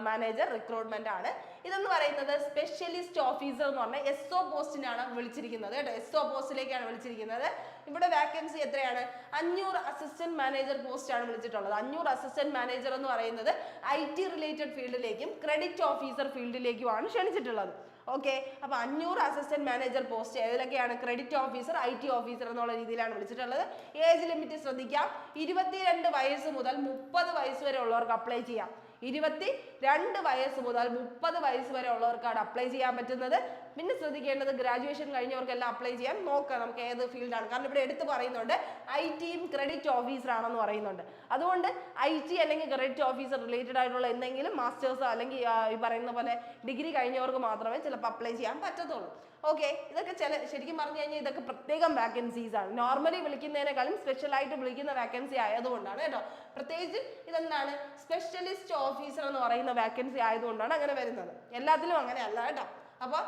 manager recruitment ആണ്. ഇതെന്ന് പറയുന്നത് സ്പെഷ്യലിസ്റ്റ് ഓഫീസർ എന്ന് പറഞ്ഞാൽ SO പോസ്റ്റിനാണ് വിളിച്ചിരിക്കുന്നത് കേട്ടോ. SO പോസ്റ്റിലേക്കാണ് വിളിച്ചിരിക്കുന്നത്. ഇവിടെ വാക്കൻസി എത്രയാണ്? 500 അസിസ്റ്റന്റ് മാനേജർ പോസ്റ്റ് ആണ് വിളിച്ചിട്ടുള്ളത്. 500 അസിസ്റ്റന്റ് മാനേജർ എന്ന് പറയുന്നത് IT റിലേറ്റഡ് ഫീൽഡിലേക്കും ക്രെഡിറ്റ് ഓഫീസർ ഫീൽഡിലേക്കുമാണ് ക്ഷണിച്ചിട്ടുള്ളത്. ഓക്കെ, അപ്പൊ 500 അസിസ്റ്റന്റ് മാനേജർ പോസ്റ്റ് ഏതിലൊക്കെയാണ്? ക്രെഡിറ്റ് ഓഫീസർ, IT ഓഫീസർ എന്നുള്ള രീതിയിലാണ് വിളിച്ചിട്ടുള്ളത്. ഏജ് ലിമിറ്റ് ശ്രദ്ധിക്കാം, 22 വയസ്സ് മുതൽ 30 വയസ്സ് വരെ ഉള്ളവർക്ക് അപ്ലൈ ചെയ്യാം. 22 വയസ്സ് മുതൽ 30 വയസ്സ് വരെ ഉള്ളവർക്കാണ് അപ്ലൈ ചെയ്യാൻ പറ്റുന്നത്. പിന്നെ ശ്രദ്ധിക്കേണ്ടത് ഗ്രാജുവേഷൻ കഴിഞ്ഞവർക്കെല്ലാം അപ്ലൈ ചെയ്യാൻ നോക്കാം, നമുക്ക് ഏത് ഫീൽഡാണ്. കാരണം ഇവിടെ എടുത്ത് പറയുന്നുണ്ട് ITയും ക്രെഡിറ്റ് ഓഫീസർ ആണെന്ന് പറയുന്നുണ്ട്. അതുകൊണ്ട് IT അല്ലെങ്കിൽ ക്രെഡിറ്റ് ഓഫീസർ റിലേറ്റഡ് ആയിട്ടുള്ള എന്തെങ്കിലും മാസ്റ്റേഴ്സോ അല്ലെങ്കിൽ ഈ പറയുന്ന പോലെ ഡിഗ്രി കഴിഞ്ഞവർക്ക് മാത്രമേ ചിലപ്പോൾ അപ്ലൈ ചെയ്യാൻ പറ്റത്തുള്ളൂ. ഓക്കെ, ഇതൊക്കെ ശരിക്കും പറഞ്ഞു കഴിഞ്ഞാൽ ഇതൊക്കെ പ്രത്യേകം വാക്കൻസീസ് ആണ്. നോർമലി വിളിക്കുന്നതിനേക്കാളും സ്പെഷ്യൽ ആയിട്ട് വിളിക്കുന്ന വാക്കൻസി ആയതുകൊണ്ടാണ് കേട്ടോ. പ്രത്യേകിച്ച് ഇതെന്താണ് സ്പെഷ്യലിസ്റ്റ് ഓഫീസർ എന്ന് പറയുന്ന വാക്കൻസി ആയതുകൊണ്ടാണ് അങ്ങനെ വരുന്നത്. എല്ലാത്തിലും അങ്ങനെ അല്ല കേട്ടോ. അപ്പോൾ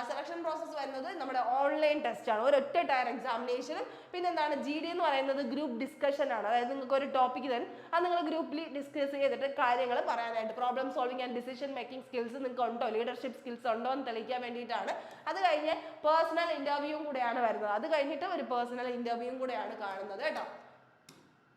സെലക്ഷൻ പ്രോസസ്സ് വരുന്നത് നമ്മുടെ ഓൺലൈൻ ടെസ്റ്റ് ആണ്, ഒരൊറ്റ ടയർ എക്സാമിനേഷനും. പിന്നെ എന്താണ് GD എന്ന് പറയുന്നത് ഗ്രൂപ്പ് ഡിസ്കഷൻ ആണ്. അതായത് നിങ്ങൾക്ക് ഒരു ടോപ്പിക് തരും, അത് നിങ്ങൾ ഗ്രൂപ്പിൽ ഡിസ്കസ് ചെയ്തിട്ട് കാര്യങ്ങൾ പറയാനായിട്ട് problem solving and decision making skills നിങ്ങൾക്ക് ഉണ്ടോ, ലീഡർഷിപ്പ് സ്കിൽസ് ഉണ്ടോ എന്ന് തെളിയിക്കാൻ വേണ്ടിയിട്ടാണ്. അത് കഴിഞ്ഞ് പേഴ്സണൽ ഇന്റർവ്യൂവും കൂടെയാണ് വരുന്നത്. അത് കഴിഞ്ഞിട്ട് ഒരു പേഴ്സണൽ ഇന്റർവ്യൂവും കൂടെയാണ് കാണുന്നത് കേട്ടോ.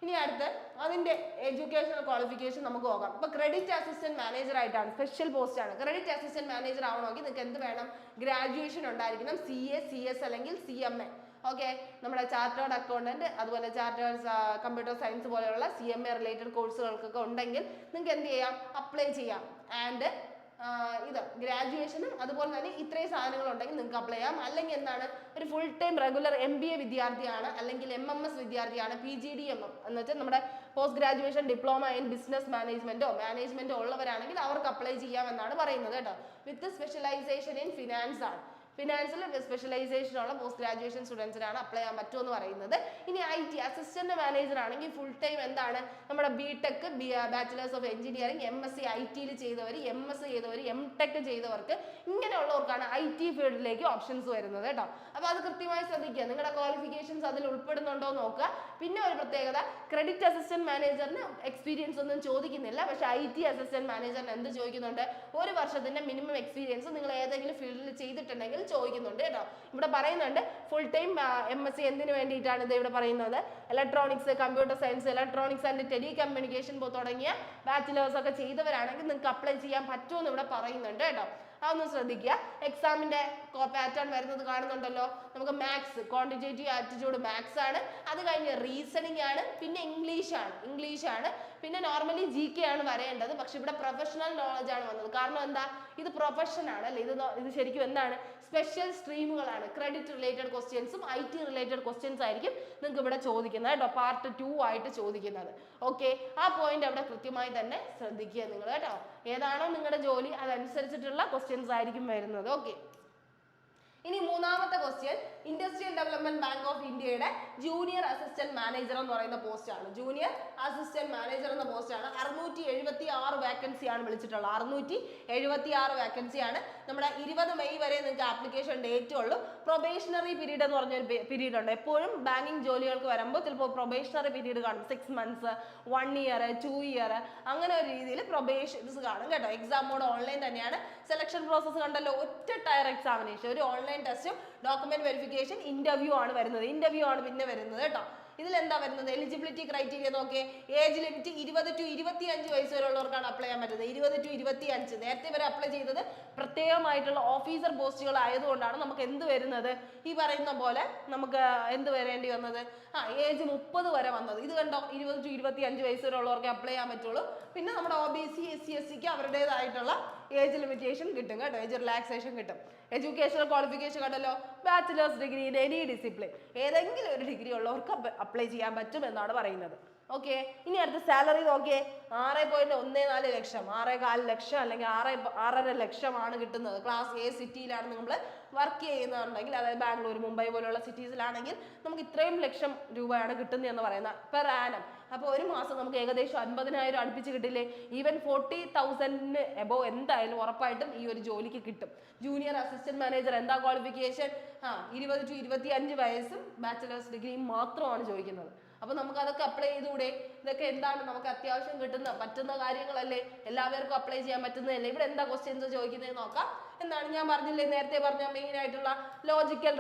ഇനി അടുത്ത് അതിന്റെ എഡ്യൂക്കേഷണൽ ക്വാളിഫിക്കേഷൻ നമുക്ക് നോക്കാം. ഇപ്പൊ ക്രെഡിറ്റ് അസിസ്റ്റന്റ് മാനേജർ ആയിട്ടാണ്, സ്പെഷ്യൽ പോസ്റ്റ് ആണ്. ക്രെഡിറ്റ് അസിസ്റ്റന്റ് മാനേജർ ആവണമെങ്കിൽ നിങ്ങൾക്ക് എന്ത് വേണം, ഗ്രാജുവേഷൻ ഉണ്ടായിരിക്കണം, CA CS അല്ലെങ്കിൽ CMA. ഓക്കെ, നമ്മുടെ ചാർട്ടേർഡ് അക്കൗണ്ടന്റ് അതുപോലെ ചാർട്ടേർഡ് കമ്പ്യൂട്ടർ സയൻസ് പോലെയുള്ള CMA റിലേറ്റഡ് കോഴ്സുകൾക്കൊക്കെ ഉണ്ടെങ്കിൽ നിങ്ങൾക്ക് എന്ത് ചെയ്യാം, അപ്ലൈ ചെയ്യാം. ആൻഡ് ഇത് ഗ്രാജുവേഷനും അതുപോലെ തന്നെ ഇത്രയും സാധനങ്ങൾ ഉണ്ടെങ്കിൽ നിങ്ങൾക്ക് അപ്ലൈ ചെയ്യാം. അല്ലെങ്കിൽ എന്താണ്, ഒരു ഫുൾ ടൈം റെഗുലർ MBA വിദ്യാർത്ഥിയാണ് അല്ലെങ്കിൽ MMS വിദ്യാർത്ഥിയാണ്, PGDM എന്ന് വെച്ചാൽ നമ്മുടെ post graduation diploma in business മാനേജ്മെന്റോ ഉള്ളവരാണെങ്കിൽ അവർക്ക് അപ്ലൈ ചെയ്യാമെന്നാണ് പറയുന്നത് കേട്ടോ. വിത്ത് സ്പെഷ്യലൈസേഷൻ ഇൻ ഫിനാൻസ് ആണ്. ഫിനാൻസിൽ സ്പെഷ്യലൈസേഷൻ ഉള്ള പോസ്റ്റ് ഗ്രാജുവേഷൻ സ്റ്റുഡൻസിനാണ് അപ്ലൈ ചെയ്യാൻ പറ്റുമെന്ന് പറയുന്നത്. ഇനി IT അസിസ്റ്റന്റ് മാനേജർ ആണെങ്കിൽ ഫുൾ ടൈം എന്താണ്, നമ്മുടെ BTech bachelor's of engineering MSc IT ചെയ്തവർ, MS ചെയ്തവർ, MTech ചെയ്തവർക്ക് ഇങ്ങനെയുള്ളവർക്കാണ് IT ഫീൽഡിലേക്ക് ഓപ്ഷൻസ് വരുന്നത് കേട്ടോ. അപ്പോൾ അത് കൃത്യമായി ശ്രദ്ധിക്കുക, നിങ്ങളുടെ ക്വാളിഫിക്കേഷൻസ് അതിൽ ഉൾപ്പെടുന്നുണ്ടോ എന്ന് നോക്കുക. പിന്നെ ഒരു പ്രത്യേകത, ക്രെഡിറ്റ് അസിസ്റ്റന്റ് മാനേജറിന് എക്സ്പീരിയൻസ് ഒന്നും ചോദിക്കുന്നില്ല, പക്ഷേ IT അസിസ്റ്റന്റ് മാനേജറിന് എന്ത് ചോദിക്കുന്നുണ്ട്, 1 വർഷത്തിന്റെ മിനിമം എക്സ്പീരിയൻസ് നിങ്ങൾ ഏതെങ്കിലും ഫീൽഡിൽ ചെയ്തിട്ടുണ്ടെങ്കിൽ ചോദിക്കുന്നുണ്ട് കേട്ടോ. ഇവിടെ പറയുന്നുണ്ട് ഫുൾ ടൈം MSc എന്തിനു വേണ്ടിയിട്ടാണ് ഇത് ഇവിടെ പറയുന്നത്, electronics, computer science, electronics and tele communication തുടങ്ങിയ ബാച്ചിലേഴ്സ് ഒക്കെ ചെയ്തവരാണെങ്കിൽ നിങ്ങൾക്ക് അപ്ലൈ ചെയ്യാൻ പറ്റുമെന്ന് ഇവിടെ പറയുന്നുണ്ട് കേട്ടോ. അതൊന്ന് ശ്രദ്ധിക്കുക. എക്സാമിന്റെ പാറ്റേൺ വരുന്നത് കാണുന്നുണ്ടല്ലോ, നമുക്ക് മാത്സ്, ക്വാണ്ടിറ്റേറ്റീവ് ആപ്റ്റിറ്റ്യൂഡ് മാത്സ് ആണ്, അത് കഴിഞ്ഞ് റീസണിങ് ആണ്, പിന്നെ ഇംഗ്ലീഷ് ആണ്, പിന്നെ നോർമലി GK ആണ് വരേണ്ടത്. പക്ഷെ ഇവിടെ പ്രൊഫഷണൽ നോളജ് ആണ് വന്നത്. കാരണം എന്താ, ഇത് പ്രൊഫഷൻ ആണ് അല്ലേ, ഇത് ശരിക്കും എന്താണ്, സ്പെഷ്യൽ സ്ട്രീമുകളാണ്. ക്രെഡിറ്റ് റിലേറ്റഡ് ക്വസ്റ്റ്യൻസും IT റിലേറ്റഡ് ക്വസ്റ്റ്യൻസ് ആയിരിക്കും നിങ്ങൾക്ക് ഇവിടെ ചോദിക്കുന്നത് കേട്ടോ, പാർട്ട് 2 ആയിട്ട് ചോദിക്കുന്നത്. ഓക്കെ, ആ പോയിന്റ് അവിടെ കൃത്യമായി തന്നെ ശ്രദ്ധിക്കുക നിങ്ങൾ കേട്ടോ. ഏതാണോ നിങ്ങളുടെ ജോലി അതനുസരിച്ചിട്ടുള്ള ക്വസ്റ്റ്യൻസ് ആയിരിക്കും വരുന്നത്. ഓക്കെ, ഇനി മൂന്നാമത്തെ question industrial development bank of ഇന്ത്യയുടെ ജൂനിയർ അസിസ്റ്റന്റ് മാനേജർ എന്ന് പറയുന്ന പോസ്റ്റ് ആണ്. ജൂനിയർ അസിസ്റ്റന്റ് മാനേജർ എന്ന പോസ്റ്റ് ആണ്. 676 വാക്കൻസി ആണ് വിളിച്ചിട്ടുള്ളത്. 676 വാക്കൻസി ആണ്. നമ്മുടെ 20 മെയ് വരെ നിങ്ങൾക്ക് ആപ്ലിക്കേഷൻ ഡേറ്റ് ഉള്ളൂ. പ്രൊബേഷണറി പീരീഡ് എന്ന് പറഞ്ഞൊരു പീരീഡ് ഉണ്ട്. എപ്പോഴും ബാങ്കിങ് ജോലികൾക്ക് വരുമ്പോൾ ചിലപ്പോൾ പ്രൊബേഷണറി പീരീഡ് കാണും. 6 months, 1 year, 2 year അങ്ങനെ ഒരു രീതിയിൽ പ്രൊബേഷൻസ് കാണും കേട്ടോ. എക്സാം മോഡ് ഓൺലൈൻ തന്നെയാണ്. സെലക്ഷൻ പ്രോസസ്സ് കണ്ടല്ലോ, ഒറ്റ ടയർ എക്സാമിനേഷൻ, ഒരു ഓൺലൈൻ ടെസ്റ്റും ഡോക്യുമെന്റ് വെരിഫിക്കേഷൻ, ഇന്റർവ്യൂ ആണ് വരുന്നത്. ഇന്റർവ്യൂ ആണ് പിന്നെ വരുന്നത് കേട്ടോ. ഇതിൽ എന്താ വരുന്നത്, എലിജിബിലിറ്റി ക്രൈറ്റീരിയ നോക്കിയേ. ഏജ് ലിമിറ്റ് 20 to 25 വയസ്സ് വരെയുള്ളവർക്കാണ് അപ്ലൈ ചെയ്യാൻ പറ്റുന്നത്. 20 to 25. നേരത്തെ വരെ അപ്ലൈ ചെയ്തത് പ്രത്യേകമായിട്ടുള്ള ഓഫീസർ പോസ്റ്റുകൾ ആയതുകൊണ്ടാണ് നമുക്ക് എന്ത് വരുന്നത്, ഈ പറയുന്ന പോലെ നമുക്ക് എന്ത് വരേണ്ടി വന്നത്, ഏജ് 30 വരെ വന്നത്. ഇത് കണ്ടോ, 20 to 25 വയസ്സ് വരെ ഉള്ളവർക്ക് അപ്ലൈ ചെയ്യാൻ പറ്റുള്ളൂ. പിന്നെ നമ്മുടെ OBC SC SCക്ക് അവരുടേതായിട്ടുള്ള ഏജ് ലിമിറ്റേഷൻ കിട്ടും കേട്ടോ, ഏജ് റിലാക്സേഷൻ കിട്ടും. എഡ്യൂക്കേഷണൽ ക്വാളിഫിക്കേഷൻ കണ്ടല്ലോ, bachelor's degree in any discipline, ഏതെങ്കിലും ഒരു ഡിഗ്രി ഉള്ളവർക്ക് അപ്ലൈ ചെയ്യാൻ പറ്റും എന്നാണ് പറയുന്നത്. ഓക്കെ, ഇനി അടുത്ത സാലറി നോക്കിയേ. 6.14 ലക്ഷം, 6.4 ലക്ഷം അല്ലെങ്കിൽ 6.5 ലക്ഷമാണ് കിട്ടുന്നത്. ക്ലാസ് A സിറ്റിയിലാണ് നമ്മൾ വർക്ക് ചെയ്യുന്നുണ്ടെങ്കിൽ, അതായത് ബാംഗ്ലൂർ, മുംബൈ പോലുള്ള സിറ്റീസിലാണെങ്കിൽ നമുക്ക് ഇത്രയും ലക്ഷം രൂപയാണ് കിട്ടുന്നത് എന്ന് പറയുന്നത് പെർ ആനം. അപ്പോൾ ഒരു മാസം നമുക്ക് ഏകദേശം 50,000 അടുപ്പിച്ച് കിട്ടില്ലേ. ഈവൻ 40,000 എബോ എന്തായാലും ഉറപ്പായിട്ടും ഈ ഒരു ജോലിക്ക് കിട്ടും. ജൂനിയർ അസിസ്റ്റന്റ് മാനേജർ എന്താ ക്വാളിഫിക്കേഷൻ, 20 to 25 വയസ്സും ബാച്ചിലേഴ്സ് ഡിഗ്രിയും മാത്രമാണ് ചോദിക്കുന്നത്. അപ്പൊ നമുക്ക് അതൊക്കെ അപ്ലൈ ചെയ്തുകൂടെ? ഇതൊക്കെ എന്താണ്, നമുക്ക് അത്യാവശ്യം പറ്റുന്ന കാര്യങ്ങളല്ലേ, എല്ലാവർക്കും അപ്ലൈ ചെയ്യാൻ പറ്റുന്നതല്ലേ. ഇവിടെ എന്താ ക്വസ്റ്റ്യൻസ് ചോദിക്കുന്നത് നോക്കാം. എന്താണ് ഞാൻ പറഞ്ഞില്ലേ, നേരത്തെ പറഞ്ഞ മെയിൻ ആയിട്ടുള്ള ലോജിക്കൽ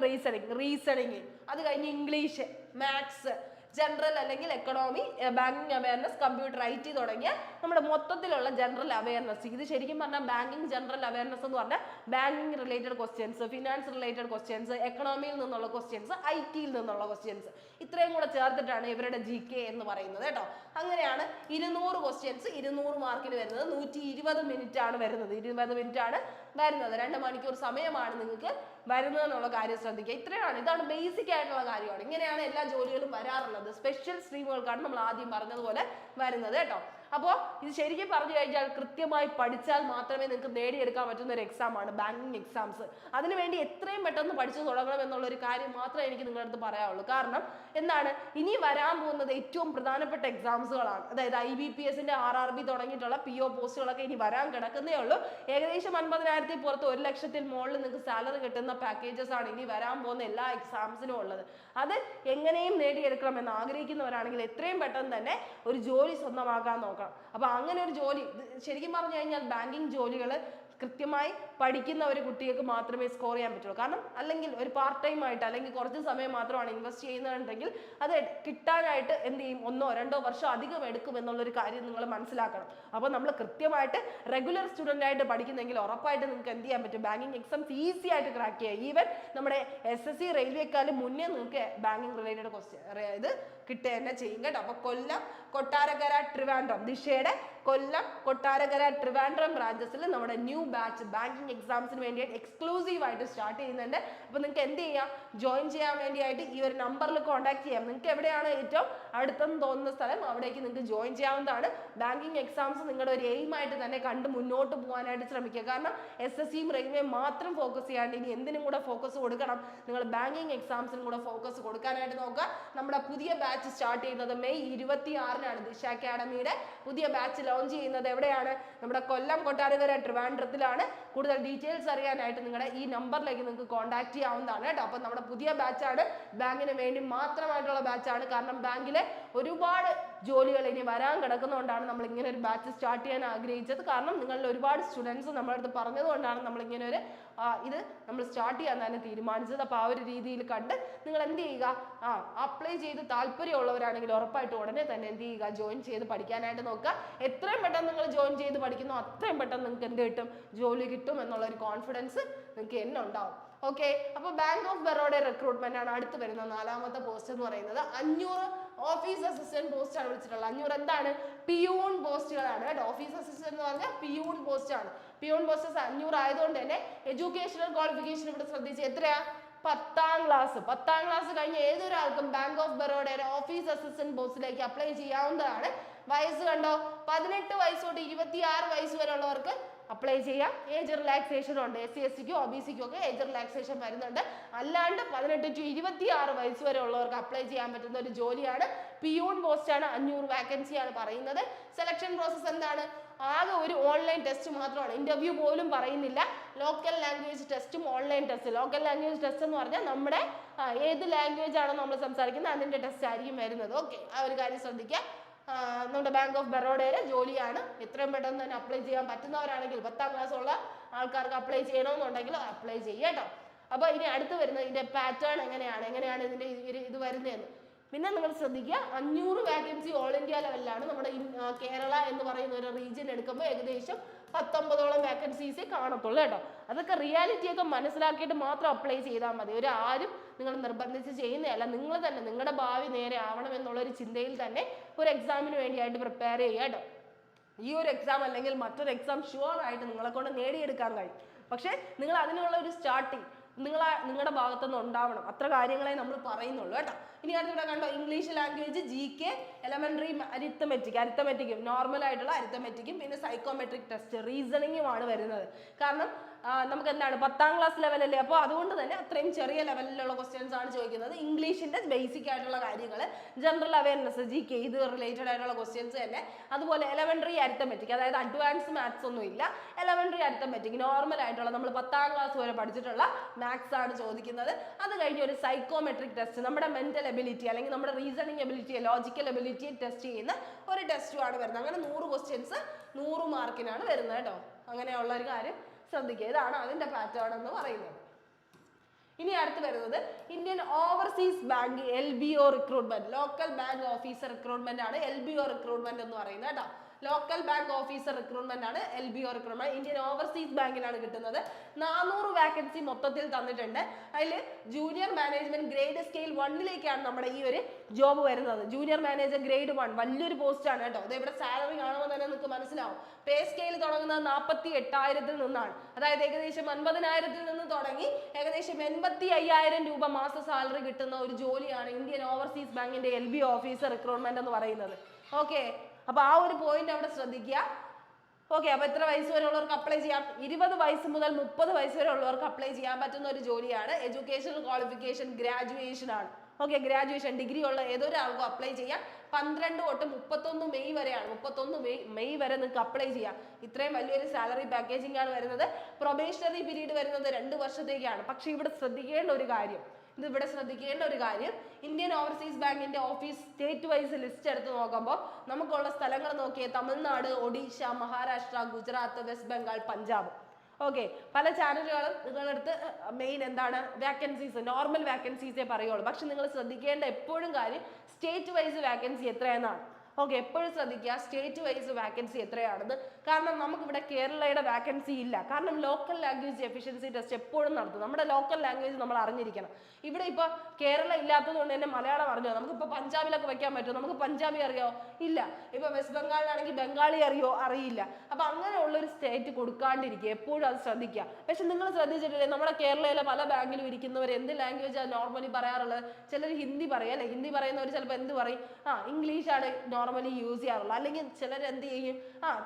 റീസണിങ്, അത് കഴിഞ്ഞ് ഇംഗ്ലീഷ്, മാത്സ്, ജനറൽ അല്ലെങ്കിൽ economy, banking awareness, computer, IT തുടങ്ങിയ നമ്മുടെ മൊത്തത്തിലുള്ള ജനറൽ അവയർനെസ്. ഇത് ശരിക്കും പറഞ്ഞാൽ ബാങ്കിങ് ജനറൽ അവയർനെസ് എന്ന് പറഞ്ഞാൽ banking related questions, finance related questions, എക്കണോമിയിൽ നിന്നുള്ള ക്വസ്റ്റ്യൻസ്, ITയിൽ നിന്നുള്ള ക്വസ്റ്റ്യൻസ്, ഇത്രയും കൂടെ ചേർത്തിട്ടാണ് ഇവരുടെ GK എന്ന് പറയുന്നത് കേട്ടോ. അങ്ങനെയാണ് 200 ക്വസ്റ്റ്യൻസ് 200 മാർക്കിന് വരുന്നത്. 120 മിനിറ്റ് ആണ് വരുന്നത്. 20 മിനിറ്റ് ആണ് വരുന്നത്. 2 മണിക്കൂർ സമയമാണ് നിങ്ങൾക്ക് വരുന്നത് എന്നുള്ള കാര്യം ശ്രദ്ധിക്കുക. ഇത്രയാണ്, ഇതാണ് ബേസിക് ആയിട്ടുള്ള കാര്യമാണ്. ഇങ്ങനെയാണ് എല്ലാ ജോലികളും വരാറുള്ളത്. സ്പെഷ്യൽ സ്ട്രീമുകൾക്കാണ് നമ്മൾ ആദ്യം പറഞ്ഞതുപോലെ വരുന്നത് കേട്ടോ. അപ്പോൾ ഇത് ശരിക്കും പറഞ്ഞു കഴിഞ്ഞാൽ കൃത്യമായി പഠിച്ചാൽ മാത്രമേ നിങ്ങൾക്ക് നേടിയെടുക്കാൻ പറ്റുന്ന ഒരു എക്സാം ആണ് ബാങ്കിങ് എക്സാംസ്. അതിനുവേണ്ടി എത്രയും പെട്ടെന്ന് പഠിച്ചു തുടങ്ങണം എന്നുള്ള ഒരു കാര്യം മാത്രമേ എനിക്ക് നിങ്ങളുടെ അടുത്ത് പറയാനുള്ളൂ. കാരണം എന്താണ്, ഇനി വരാൻ പോകുന്നത് ഏറ്റവും പ്രധാനപ്പെട്ട എക്സാംസുകളാണ്. അതായത് IBPSന്റെ RRB തുടങ്ങിയിട്ടുള്ള PO പോസ്റ്റുകളൊക്കെ ഇനി വരാൻ കിടക്കുന്നേ ഉള്ളൂ. ഏകദേശം 50,000 പുറത്ത് 1 ലക്ഷത്തിൽ മുകളിൽ നിങ്ങൾക്ക് സാലറി കിട്ടുന്ന പാക്കേജസ് ആണ് ഇനി വരാൻ പോകുന്ന എല്ലാ എക്സാംസിനും ഉള്ളത്. അത് എങ്ങനെയും നേടിയെടുക്കണം എന്ന് ആഗ്രഹിക്കുന്നവരാണെങ്കിൽ എത്രയും പെട്ടെന്ന് തന്നെ ഒരു ജോലി സ്വന്തമാക്കാൻ നോക്കണം. അപ്പൊ അങ്ങനെ ഒരു ജോലി, ശരിക്കും പറഞ്ഞു കഴിഞ്ഞാൽ ബാങ്കിങ് ജോലികൾ കൃത്യമായി പഠിക്കുന്ന ഒരു കുട്ടികൾക്ക് മാത്രമേ സ്കോർ ചെയ്യാൻ പറ്റുള്ളൂ. കാരണം അല്ലെങ്കിൽ ഒരു പാർട്ട് ടൈം ആയിട്ട് അല്ലെങ്കിൽ കുറച്ച് സമയം മാത്രമാണ് ഇൻവെസ്റ്റ് ചെയ്യുന്നതെങ്കിൽ അത് കിട്ടാനായിട്ട് എന്ത് ചെയ്യും, 1 or 2 വർഷം അധികം എടുക്കും എന്നുള്ളൊരു കാര്യം നിങ്ങൾ മനസ്സിലാക്കണം. അപ്പോൾ നമ്മൾ കൃത്യമായിട്ട് റെഗുലർ സ്റ്റുഡൻ്റ് ആയിട്ട് പഠിക്കുന്നെങ്കിൽ ഉറപ്പായിട്ട് നിങ്ങൾക്ക് എന്ത് ചെയ്യാൻ പറ്റും, ബാങ്കിങ് എക്സാംസ് ഈസി ആയിട്ട് ക്രാക്ക് ചെയ്യാം. ഈവൻ നമ്മുടെ SSC റെയിൽവേക്കാളും മുന്നേ നിങ്ങൾക്ക് ബാങ്കിങ് റിലേറ്റഡ് ഇത് കിട്ടുക തന്നെ ചെയ്യും കേട്ടോ. അപ്പോൾ കൊല്ലം, കൊട്ടാരക്കര, ട്രിവാൻഡ്രം, ദിശയുടെ കൊല്ലം, കൊട്ടാരക്കര, ട്രിവാൻഡ്രം ബ്രാഞ്ചസിൽ നമ്മുടെ ന്യൂ ബാച്ച് ബാങ്കിങ് എക്സാംസിന് വേണ്ടിയിട്ട് എക്സ്ക്ലൂസീവ് ആയിട്ട് സ്റ്റാർട്ട് ചെയ്യുന്നുണ്ട്. അപ്പോൾ നിങ്ങൾക്ക് എന്ത് ചെയ്യാം, ജോയിൻ ചെയ്യാൻ വേണ്ടിയായിട്ട് ഈ ഒരു നമ്പറിൽ കോൺടാക്ട് ചെയ്യാം. നിങ്ങൾക്ക് എവിടെയാണ് ഏറ്റവും അടുത്തെന്ന് തോന്നുന്ന സ്ഥലം അവിടേക്ക് നിങ്ങൾക്ക് ജോയിൻ ചെയ്യാവുന്നതാണ്. ബാങ്കിങ് എക്സാംസ് നിങ്ങളുടെ ഒരു എയിം ആയിട്ട് തന്നെ കണ്ട് മുന്നോട്ട് പോകാനായിട്ട് ശ്രമിക്കുക. കാരണം SSCയും റെയിൽവേ മാത്രം ഫോക്കസ് ചെയ്യാണ്ട് ഇനി എന്തിനും കൂടെ ഫോക്കസ് കൊടുക്കണം, നിങ്ങൾ ബാങ്കിങ് എക്സാംസിനും കൂടെ ഫോക്കസ് കൊടുക്കാനായിട്ട് നോക്കുക. നമ്മുടെ പുതിയ ബാച്ച് സ്റ്റാർട്ട് ചെയ്യുന്നത് May 26-നാണ്. ദിശ അക്കാഡമിയുടെ പുതിയ ബാച്ച് ലോഞ്ച് ചെയ്യുന്നത് എവിടെയാണ്, നമ്മുടെ കൊല്ലം, കൊട്ടാരക്കര, ട്രിവാൻഡ്രത്തിലാണ്. കൂടുതൽ ഡീറ്റെയിൽസ് അറിയാനായിട്ട് നിങ്ങളുടെ ഈ നമ്പറിലേക്ക് നിങ്ങൾക്ക് കോൺടാക്ട് ചെയ്യാവുന്നതാണ് കേട്ടോ. അപ്പം നമ്മുടെ പുതിയ ബാച്ചാണ്, ബാങ്കിന് വേണ്ടി മാത്രമായിട്ടുള്ള ബാച്ചാണ്. കാരണം ബാങ്കിലെ ഒരുപാട് ജോലികൾ ഇനി വരാൻ കിടക്കുന്നതുകൊണ്ടാണ് നമ്മൾ ഇങ്ങനെ ഒരു ബാച്ച് സ്റ്റാർട്ട് ചെയ്യാൻ ആഗ്രഹിച്ചത്. കാരണം നിങ്ങളിൽ ഒരുപാട് സ്റ്റുഡൻസ് നമ്മുടെ അടുത്ത് പറഞ്ഞതുകൊണ്ടാണ് നമ്മൾ ഇങ്ങനെ ഒരു ഇത് നമ്മൾ സ്റ്റാർട്ട് ചെയ്യാൻ തന്നെ തീരുമാനിച്ചത്. അപ്പോൾ ആ ഒരു രീതിയിൽ കണ്ട് നിങ്ങൾ എന്ത് ചെയ്യുക, അപ്ലൈ ചെയ്ത് താല്പര്യമുള്ളവരാണെങ്കിൽ ഉറപ്പായിട്ട് ഉടനെ തന്നെ എന്ത് ചെയ്യുക, ജോയിൻ ചെയ്ത് പഠിക്കാനായിട്ട് നോക്കുക. എത്രയും പെട്ടെന്ന് നിങ്ങൾ ജോയിൻ ചെയ്ത് പഠിക്കുന്നോ അത്രയും പെട്ടെന്ന് നിങ്ങൾക്ക് എന്ത് കിട്ടും, ജോലി കിട്ടും എന്നുള്ള ഒരു കോൺഫിഡൻസ് നിങ്ങൾക്ക് എന്നെ ഉണ്ടാവും. ഓക്കെ, അപ്പോൾ ബാങ്ക് ഓഫ് ബറോഡ റിക്രൂട്ട്മെന്റ് ആണ് അടുത്ത് വരുന്ന 4ാമത്തെ പോസ്റ്റ് എന്ന് പറയുന്നത്. 500 ഓഫീസ് അസിസ്റ്റന്റ് പോസ്റ്റ് ആണ് വിളിച്ചിട്ടുള്ളത്. 500 എന്താണ്, പിയൂൺ പോസ്റ്റുകളാണ് കേട്ടോ. ഓഫീസ് അസിസ്റ്റന്റ് എന്ന് പറഞ്ഞാൽ പിയൂൺ പോസ്റ്റ് ആണ്. പിയൂൺ പോസ്റ്റസ് 500 ആയതുകൊണ്ട് തന്നെ എഡ്യൂക്കേഷണൽ ക്വാളിഫിക്കേഷൻ ഇവിടെ ശ്രദ്ധിച്ച് എത്രയാ, 10ാം ക്ലാസ്. 10ാം ക്ലാസ് കഴിഞ്ഞ് ഏതൊരാൾക്കും ബാങ്ക് ഓഫ് ബറോഡയുടെ ഓഫീസ് അസിസ്റ്റന്റ് പോസ്റ്റിലേക്ക് അപ്ലൈ ചെയ്യാവുന്നതാണ്. വയസ്സ് കണ്ടോ, 18 വയസ്സ് തൊട്ട് 26 വയസ്സ് വരെ ഉള്ളവർക്ക് അപ്ലൈ ചെയ്യാം. ഏജ് റിലാക്സേഷൻ ഉണ്ട്. SC STക്കും OBCക്കും ഒക്കെ ഏജ് റിലാക്സേഷൻ വരുന്നുണ്ട്. അല്ലാണ്ട് 18 to 26 വയസ്സ് വരെ ഉള്ളവർക്ക് അപ്ലൈ ചെയ്യാൻ പറ്റുന്ന ഒരു ജോലിയാണ്. പിയൂൺ പോസ്റ്റ് ആണ്. 500 വാക്കൻസി ആണ് പറയുന്നത്. സെലക്ഷൻ പ്രോസസ് എന്താണ്, ആകെ ഒരു ഓൺലൈൻ ടെസ്റ്റ് മാത്രമാണ്, ഇന്റർവ്യൂ പോലും പറയുന്നില്ല. ലോക്കൽ ലാംഗ്വേജ് ടെസ്റ്റും online test. Local language test എന്ന് പറഞ്ഞാൽ നമ്മുടെ ഏത് ലാംഗ്വേജ് ആണോ നമ്മൾ സംസാരിക്കുന്നത് അതിന്റെ ടെസ്റ്റ് ആയിരിക്കും വരുന്നത്. ഓക്കെ, ആ ഒരു കാര്യം ശ്രദ്ധിക്കുക. നമ്മുടെ ബാങ്ക് ഓഫ് ബറോഡയുടെ ജോലിയാണ്. എത്രയും പെട്ടെന്ന് തന്നെ അപ്ലൈ ചെയ്യാൻ പറ്റുന്നവരാണെങ്കിൽ 10ാം ക്ലാസ് ഉള്ള ആൾക്കാർക്ക് അപ്ലൈ ചെയ്യണമെന്നുണ്ടെങ്കിൽ അപ്ലൈ ചെയ്യുക കേട്ടോ. അപ്പോൾ ഇനി അടുത്ത് വരുന്നത് ഇതിന്റെ പാറ്റേൺ എങ്ങനെയാണ് ഇതിന്റെ ഇത് വരുന്നതെന്ന്. പിന്നെ നിങ്ങൾ ശ്രദ്ധിക്കുക, 500 വാക്കൻസി ഓൾ ഇന്ത്യ ലെവലിലാണ്. നമ്മുടെ കേരള എന്ന് പറയുന്ന ഒരു റീജിയൻ എടുക്കുമ്പോൾ ഏകദേശം 19ഓളം വാക്കൻസീസേ കാണത്തുള്ളൂ കേട്ടോ. അതൊക്കെ റിയാലിറ്റി ഒക്കെ മനസ്സിലാക്കിയിട്ട് മാത്രം അപ്ലൈ ചെയ്താൽ മതി. ആരും നിങ്ങൾ നിർബന്ധിച്ച് ചെയ്യുന്നതല്ല, നിങ്ങൾ തന്നെ നിങ്ങളുടെ ഭാവി നേരെ ആവണം എന്നുള്ളൊരു ചിന്തയിൽ തന്നെ ഒരു എക്സാമിന് വേണ്ടിയായിട്ട് പ്രിപ്പയർ ചെയ്യുക കേട്ടോ. ഈ ഒരു എക്സാം അല്ലെങ്കിൽ മറ്റൊരു എക്സാം ഷുവർ ആയിട്ട് നിങ്ങളെ കൊണ്ട് നേടിയെടുക്കാൻ കഴിയും. പക്ഷേ നിങ്ങൾ അതിനുള്ള ഒരു സ്റ്റാർട്ടിങ് നിങ്ങളുടെ ഭാഗത്തുനിന്ന് ഉണ്ടാവണം. അത്ര കാര്യങ്ങളെ നമ്മൾ പറയുന്നുള്ളൂ കേട്ടോ. ഇനി അടുത്തിവിടെ കണ്ടോ, ഇംഗ്ലീഷ് ലാംഗ്വേജ്, GK, എലമെന്ററി അരിത്തമെറ്റിക്കും നോർമൽ ആയിട്ടുള്ള അരിത്തമെറ്റിക്കും പിന്നെ സൈക്കോമെട്രിക് ടെസ്റ്റ്, റീസണിങ്ങുമാണ് വരുന്നത്. കാരണം നമുക്ക് എന്താണ് 10ാം ക്ലാസ് ലെവലല്ലേ, അപ്പോൾ അതുകൊണ്ട് തന്നെ അത്രയും ചെറിയ ലെവലിലുള്ള ക്വസ്റ്റ്യൻസ് ആണ് ചോദിക്കുന്നത്. ഇംഗ്ലീഷിന്റെ ബേസിക് ആയിട്ടുള്ള കാര്യങ്ങൾ, ജനറൽ അവയർനെസ്, GK ഇത് റിലേറ്റഡ് ആയിട്ടുള്ള ക്വസ്റ്റ്യൻസ് തന്നെ. അതുപോലെ എലമെന്ററി അരിത്തമെറ്റിക്, അതായത് അഡ്വാൻസ് മാത്സ് ഒന്നും ഇല്ല, എലമെന്ററി അരിത്തമെറ്റിക് നോർമൽ ആയിട്ടുള്ള നമ്മൾ 10ാം ക്ലാസ് വരെ പഠിച്ചിട്ടുള്ള മാത്സ് ആണ് ചോദിക്കുന്നത്. അത് കഴിഞ്ഞ് ഒരു സൈക്കോമെട്രിക് ടെസ്റ്റ്, നമ്മുടെ മെന്റൽ എബിലിറ്റി അല്ലെങ്കിൽ നമ്മുടെ reasoning ability, logical ability test ചെയ്യുന്ന ഒരു ടെസ്റ്റുമാണ് വരുന്നത്. അങ്ങനെ 100 ക്വസ്റ്റ്യൻസ് 100 മാർക്കിനാണ് വരുന്നത് കേട്ടോ. അങ്ങനെയുള്ള ഒരു കാര്യം ശ്രദ്ധിക്കുക. ഇതാണ് അതിന്റെ പാറ്റേൺ എന്ന് പറയുന്നത്. ഇനി അടുത്ത് വരുന്നത് Indian overseas bank LBO recruitment, local bank officer recruitment ആണ് LBO റിക്രൂട്ട്മെന്റ് എന്ന് പറയുന്നത് കേട്ടോ. ലോക്കൽ ബാങ്ക് ഓഫീസർ റിക്രൂട്ട്മെന്റ് ആണ് LBO റിക്രൂട്ട്മെന്റ്. ഇന്ത്യൻ ഓവർസീസ് ബാങ്കിലാണ് കിട്ടുന്നത്. 400 വാക്കൻസി മൊത്തത്തിൽ തന്നിട്ടുണ്ട്. അതിൽ ജൂനിയർ മാനേജ്മെന്റ് ഗ്രേഡ് സ്കെയിൽ 1ലേക്കാണ് നമ്മുടെ ഈ ഒരു ജോബ് വരുന്നത്. ജൂനിയർ മാനേജർ ഗ്രേഡ് 1 വലിയൊരു പോസ്റ്റ് ആണ് കേട്ടോ. അത് ഇവിടെ സാലറി കാണുമ്പോൾ തന്നെ നിങ്ങൾക്ക് മനസ്സിലാവും. പേ സ്കെയിൽ തുടങ്ങുന്നത് 48,000 നിന്നാണ്. അതായത് ഏകദേശം 50,000 നിന്ന് തുടങ്ങി ഏകദേശം 85,000 രൂപ മാസ സാലറി കിട്ടുന്ന ഒരു ജോലിയാണ് ഇന്ത്യൻ ഓവർസീസ് ബാങ്കിന്റെ LBO ഓഫീസർ റിക്രൂട്ട്മെന്റ് എന്ന് പറയുന്നത്. ഓക്കെ, അപ്പൊ ആ ഒരു പോയിന്റ് അവിടെ ശ്രദ്ധിക്കുക. ഓക്കെ, അപ്പൊ എത്ര വയസ്സ് വരെ ഉള്ളവർക്ക് അപ്ലൈ ചെയ്യാം? 20 വയസ്സ് മുതൽ 30 വയസ്സ് വരെ ഉള്ളവർക്ക് അപ്ലൈ ചെയ്യാൻ പറ്റുന്ന ഒരു ജോലിയാണ്. എഡ്യൂക്കേഷണൽ ക്വാളിഫിക്കേഷൻ ഗ്രാജുവേഷൻ ആണ്. ഓക്കെ, ഗ്രാജുവേഷൻ ഡിഗ്രി ഉള്ള ഏതൊരാൾക്കും അപ്ലൈ ചെയ്യാം. 12 തൊട്ട് 31 മെയ് വരെയാണ്. 31 മെയ് വരെ നിങ്ങൾക്ക് അപ്ലൈ ചെയ്യാം. ഇത്രയും വലിയൊരു സാലറി പാക്കേജിംഗ് ആണ് വരുന്നത്. പ്രൊബേഷണറി പീരീഡ് വരുന്നത് 2 വർഷത്തേക്കാണ്. പക്ഷെ ഇവിടെ ശ്രദ്ധിക്കേണ്ട ഒരു കാര്യം, ഇന്ത്യൻ ഓവർസീസ് ബാങ്കിന്റെ ഓഫീസ് സ്റ്റേറ്റ് വൈസ് ലിസ്റ്റ് എടുത്ത് നോക്കുമ്പോൾ നമുക്കുള്ള സ്ഥലങ്ങൾ നോക്കിയേ: തമിഴ്നാട്, ഒഡീഷ, മഹാരാഷ്ട്ര, ഗുജറാത്ത്, വെസ്റ്റ് ബംഗാൾ, പഞ്ചാബ്. ഓക്കെ, പല ചാനലുകളും നിങ്ങളടുത്ത് മെയിൻ എന്താണ് വാക്കൻസീസ്, നോർമൽ വാക്കൻസീസേ പറയുള്ളൂ. പക്ഷെ നിങ്ങൾ ശ്രദ്ധിക്കേണ്ട എപ്പോഴും കാര്യം സ്റ്റേറ്റ് വൈസ് വാക്കൻസി എത്രയെന്നാണ്. ഓക്കെ, എപ്പോഴും ശ്രദ്ധിക്കുക സ്റ്റേറ്റ് വൈസ് വാക്കൻസി എത്രയാണെന്ന്. കാരണം നമുക്കിവിടെ കേരളയുടെ വാക്കൻസി ഇല്ല. കാരണം ലോക്കൽ ലാംഗ്വേജ് എഫിഷ്യൻസി ടെസ്റ്റ് എപ്പോഴും നടത്തും. നമ്മുടെ ലോക്കൽ ലാംഗ്വേജ് നമ്മൾ അറിഞ്ഞിരിക്കണം. ഇവിടെ ഇപ്പോൾ കേരള ഇല്ലാത്തത് കൊണ്ട് തന്നെ മലയാളം അറിഞ്ഞോ? നമുക്കിപ്പോൾ പഞ്ചാബിലൊക്കെ വെക്കാൻ പറ്റുമോ? നമുക്ക് പഞ്ചാബി അറിയോ? ഇല്ല. ഇപ്പോൾ വെസ്റ്റ് ബംഗാളിലാണെങ്കിൽ ബംഗാളി അറിയോ? അറിയില്ല. അപ്പം അങ്ങനെയുള്ളൊരു സ്റ്റേറ്റ് കൊടുക്കാണ്ടിരിക്കുക, എപ്പോഴും അത് ശ്രദ്ധിക്കുക. പക്ഷെ നിങ്ങൾ ശ്രദ്ധിച്ചിട്ടില്ലേ, നമ്മുടെ കേരളയിലെ പല ബാങ്കിലും ഇരിക്കുന്നവർ എന്ത് ലാംഗ്വേജാണ് നോർമലി പറയാറുള്ളത്? ചിലർ ഹിന്ദി പറയും അല്ലെ? ഹിന്ദി പറയുന്നവർ ചിലപ്പോൾ എന്ത് പറയും? ഇംഗ്ലീഷാണ് നോർമലി യൂസ് ചെയ്യാറുള്ളൂ. അല്ലെങ്കിൽ ചിലർ എന്ത് ചെയ്യും?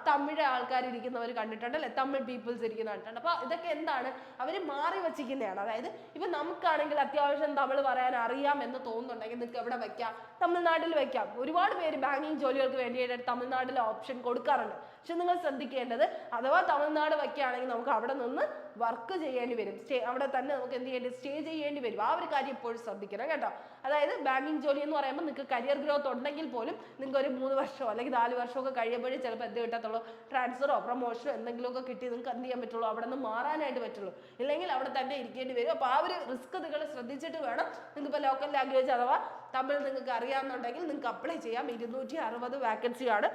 തമിഴ് ആൾക്കാർ ഇരിക്കുന്നവർ കണ്ടിട്ടുണ്ട് അല്ലെ? തമിഴ് പീപ്പിൾസ് ഇരിക്കുന്ന കണ്ടിട്ടുണ്ട്. അപ്പൊ ഇതൊക്കെ എന്താണ്? അവർ മാറി വെച്ചിരിക്കുന്നതാണ്. അതായത് ഇപ്പൊ നമുക്കാണെങ്കിൽ അത്യാവശ്യം തമിഴ് പറയാൻ അറിയാം എന്ന് തോന്നുന്നുണ്ടെങ്കിൽ നിങ്ങൾക്ക് എവിടെ വെക്കാം? തമിഴ്നാട്ടിൽ വെക്കാം. ഒരുപാട് പേര് ബാങ്കിങ് ജോലികൾക്ക് വേണ്ടിയിട്ട് തമിഴ്നാട്ടിലെ ഓപ്ഷൻ കൊടുക്കാറുണ്ട്. പക്ഷെ നിങ്ങൾ ശ്രദ്ധിക്കേണ്ടത്, അഥവാ തമിഴ്നാട് വയ്ക്കുകയാണെങ്കിൽ നമുക്ക് അവിടെ നിന്ന് വർക്ക് ചെയ്യേണ്ടി വരും. അവിടെ തന്നെ നമുക്ക് എന്ത് ചെയ്യേണ്ടി സ്റ്റേ ചെയ്യേണ്ടി വരും. ആ ഒരു കാര്യം എപ്പോഴും ശ്രദ്ധിക്കണം കേട്ടോ. അതായത് ബാങ്കിങ് ജോലി എന്ന് പറയുമ്പോൾ നിങ്ങൾക്ക് കരിയർ ഗ്രോത്ത് ഉണ്ടെങ്കിൽ പോലും നിങ്ങൾക്ക് ഒരു 3 വർഷമോ അല്ലെങ്കിൽ 4 വർഷമൊക്കെ കഴിയുമ്പോഴേ ചിലപ്പോൾ എന്ത് കിട്ടത്തുള്ളൂ? ട്രാൻസ്ഫറോ പ്രൊമോഷനോ എന്തെങ്കിലുമൊക്കെ കിട്ടി നിങ്ങൾക്ക് എന്ത് ചെയ്യാൻ പറ്റുള്ളൂ? അവിടെ നിന്ന് മാറാനായിട്ട് പറ്റുള്ളൂ. ഇല്ലെങ്കിൽ അവിടെ തന്നെ ഇരിക്കേണ്ടി വരും. അപ്പോൾ ആ ഒരു റിസ്ക് നിങ്ങൾ ശ്രദ്ധിച്ചിട്ട് വേണം. നിങ്ങൾക്ക് ഇപ്പോൾ ലോക്കൽ ലാംഗ്വേജ് അഥവാ തമിഴ് നിങ്ങൾക്ക് അറിയാമെന്നുണ്ടെങ്കിൽ നിങ്ങൾക്ക് അപ്ലൈ ചെയ്യാം. 260 വാക്കൻസിയാണ്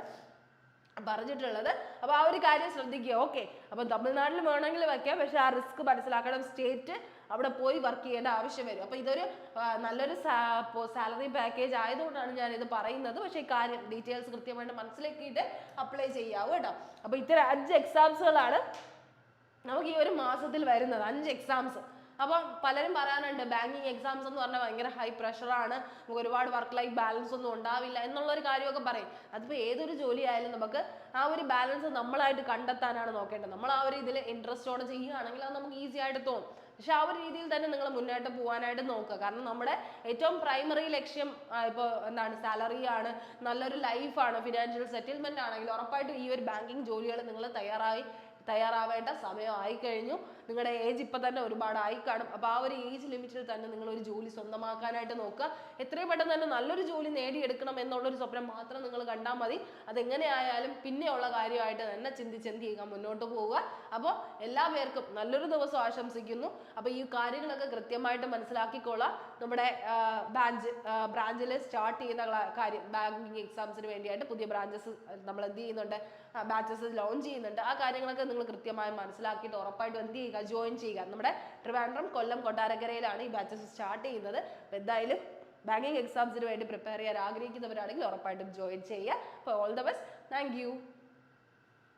പറഞ്ഞിട്ടുള്ളത്. അപ്പോൾ ആ ഒരു കാര്യം ശ്രദ്ധിക്കുക. ഓക്കെ, അപ്പം തമിഴ്നാട്ടിൽ വേണമെങ്കിൽ വയ്ക്കാം. പക്ഷെ ആ റിസ്ക് മനസ്സിലാക്കണം. സ്റ്റേറ്റ് അവിടെ പോയി വർക്ക് ചെയ്യേണ്ട ആവശ്യം വരും. അപ്പോൾ ഇതൊരു നല്ലൊരു സാലറി പാക്കേജ് ആയതുകൊണ്ടാണ് ഞാൻ ഇത് പറയുന്നത്. പക്ഷേ ഈ കാര്യം ഡീറ്റെയിൽസ് കൃത്യമായിട്ട് മനസ്സിലാക്കിയിട്ട് അപ്ലൈ ചെയ്യാവൂ കേട്ടോ. അപ്പോൾ ഇത്തരം 5 എക്സാംസുകളാണ് നമുക്ക് ഈ ഒരു മാസത്തിൽ വരുന്നത്. 5 എക്സാംസ്. അപ്പം പലരും പറയാനുണ്ട് ബാങ്കിങ് എക്സാംസ് എന്ന് പറഞ്ഞാൽ ഭയങ്കര ഹൈ പ്രഷറാണ്, നമുക്ക് ഒരുപാട് വർക്ക് ലൈഫ് ബാലൻസ് ഒന്നും ഉണ്ടാവില്ല എന്നുള്ളൊരു കാര്യമൊക്കെ പറയും. അതിപ്പോൾ ഏതൊരു ജോലി ആയാലും നമുക്ക് ആ ഒരു ബാലൻസ് നമ്മളായിട്ട് കണ്ടെത്താനാണ് നോക്കേണ്ടത്. നമ്മൾ ആ ഒരു ഇതിൽ ഇൻട്രസ്റ്റോടെ ചെയ്യുകയാണെങ്കിൽ അത് നമുക്ക് ഈസി ആയിട്ട് തോന്നും. പക്ഷെ ആ ഒരു രീതിയിൽ തന്നെ നിങ്ങൾ മുന്നോട്ട് പോകാനായിട്ട് നോക്കുക. കാരണം നമ്മുടെ ഏറ്റവും പ്രൈമറി ലക്ഷ്യം ഇപ്പോൾ എന്താണ്? സാലറിയാണ്, നല്ലൊരു ലൈഫാണ്, ഫിനാൻഷ്യൽ സെറ്റിൽമെന്റ് ആണെങ്കിൽ ഉറപ്പായിട്ടും ഈ ഒരു ബാങ്കിങ് ജോലികൾ നിങ്ങൾ തയ്യാറാവേണ്ട സമയമായി കഴിഞ്ഞു. നിങ്ങളുടെ ഏജ് ഇപ്പം തന്നെ ഒരുപാട് ആയി കാണും. അപ്പോൾ ആ ഒരു ഏജ് ലിമിറ്റിൽ തന്നെ നിങ്ങൾ ഒരു ജോലി സ്വന്തമാക്കാനായിട്ട് നോക്കുക. എത്രയും പെട്ടെന്ന് തന്നെ നല്ലൊരു ജോലി നേടിയെടുക്കണം എന്നുള്ളൊരു സ്വപ്നം മാത്രം നിങ്ങൾ കണ്ടാൽ മതി. അതെങ്ങനെയായാലും പിന്നെയുള്ള കാര്യമായിട്ട് തന്നെ ചിന്തിച്ചെന്ത് ചെയ്യുക, മുന്നോട്ട് പോവുക. അപ്പോൾ എല്ലാ പേർക്കും നല്ലൊരു ദിവസം ആശംസിക്കുന്നു. അപ്പോൾ ഈ കാര്യങ്ങളൊക്കെ കൃത്യമായിട്ട് മനസ്സിലാക്കിക്കൊള്ളാം. നമ്മുടെ ബ്രാഞ്ചിൽ സ്റ്റാർട്ട് ചെയ്യുന്ന കാര്യം, ബാങ്കിങ് എക്സാംസിന് വേണ്ടിയായിട്ട് പുതിയ ബ്രാഞ്ചസ് നമ്മൾ എന്ത് ചെയ്യുന്നുണ്ട്, ബാച്ചസ് ലോഞ്ച് ചെയ്യുന്നുണ്ട്. ആ കാര്യങ്ങളൊക്കെ നിങ്ങൾ കൃത്യമായി മനസ്സിലാക്കിയിട്ട് ഉറപ്പായിട്ടും എന്ത് ചെയ്യുക, ജോയിൻ ചെയ്യുക. നമ്മുടെ ട്രിവാൻഡ്രം, കൊല്ലം, കൊട്ടാരക്കരയിലാണ് ഈ ബാച്ചസ് സ്റ്റാർട്ട് ചെയ്യുന്നത്. അപ്പോൾ എന്തായാലും ബാങ്കിങ് എക്സാംസിന് വേണ്ടി പ്രിപ്പയർ ചെയ്യാൻ ആഗ്രഹിക്കുന്നവരാണെങ്കിൽ ഉറപ്പായിട്ടും ജോയിൻ ചെയ്യുക. അപ്പോൾ all the best. Thank you.